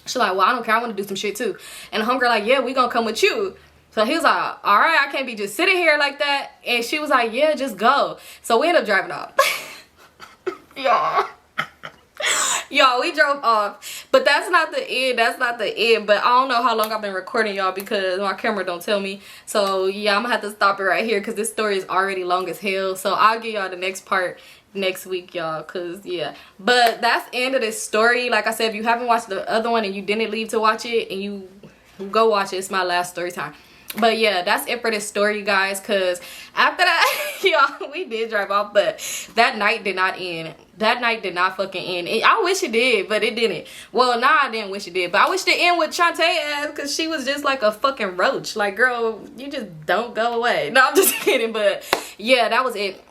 She's like, well, I don't care. I want to do some shit too. And the homegirl like, yeah, we gonna come with you. So he was like, all right, I can't be just sitting here like that. And she was like, yeah, just go. So we ended up driving off. Y'all, we drove off. But that's not the end. That's not the end. But I don't know how long I've been recording, y'all, because my camera don't tell me. So yeah, I'm gonna have to stop it right here because this story is already long as hell. So I'll give y'all the next part next week, y'all, because yeah. But that's the end of this story. Like I said, if you haven't watched the other one and you didn't leave to watch it, and you go watch it, it's my last story time. But yeah, that's it for this story, you guys, because after that, y'all, we did drive off, but that night did not end. That night did not fucking end. I wish it did, but it didn't. Well, nah, I didn't wish it did, but I wish it end with Shantae ass, because she was just like a fucking roach. Like, girl, you just don't go away. No, I'm just kidding, but yeah, that was it.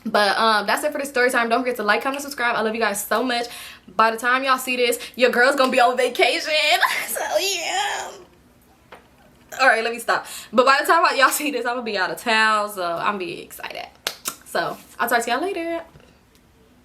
But that's it for the story time. Don't forget to like, comment, subscribe. I love you guys so much. By the time y'all see this, your girl's gonna be on vacation. So yeah. All right, let me stop. But by the time y'all see this, I'm gonna be out of town, so I'm be excited. So I'll talk to y'all later.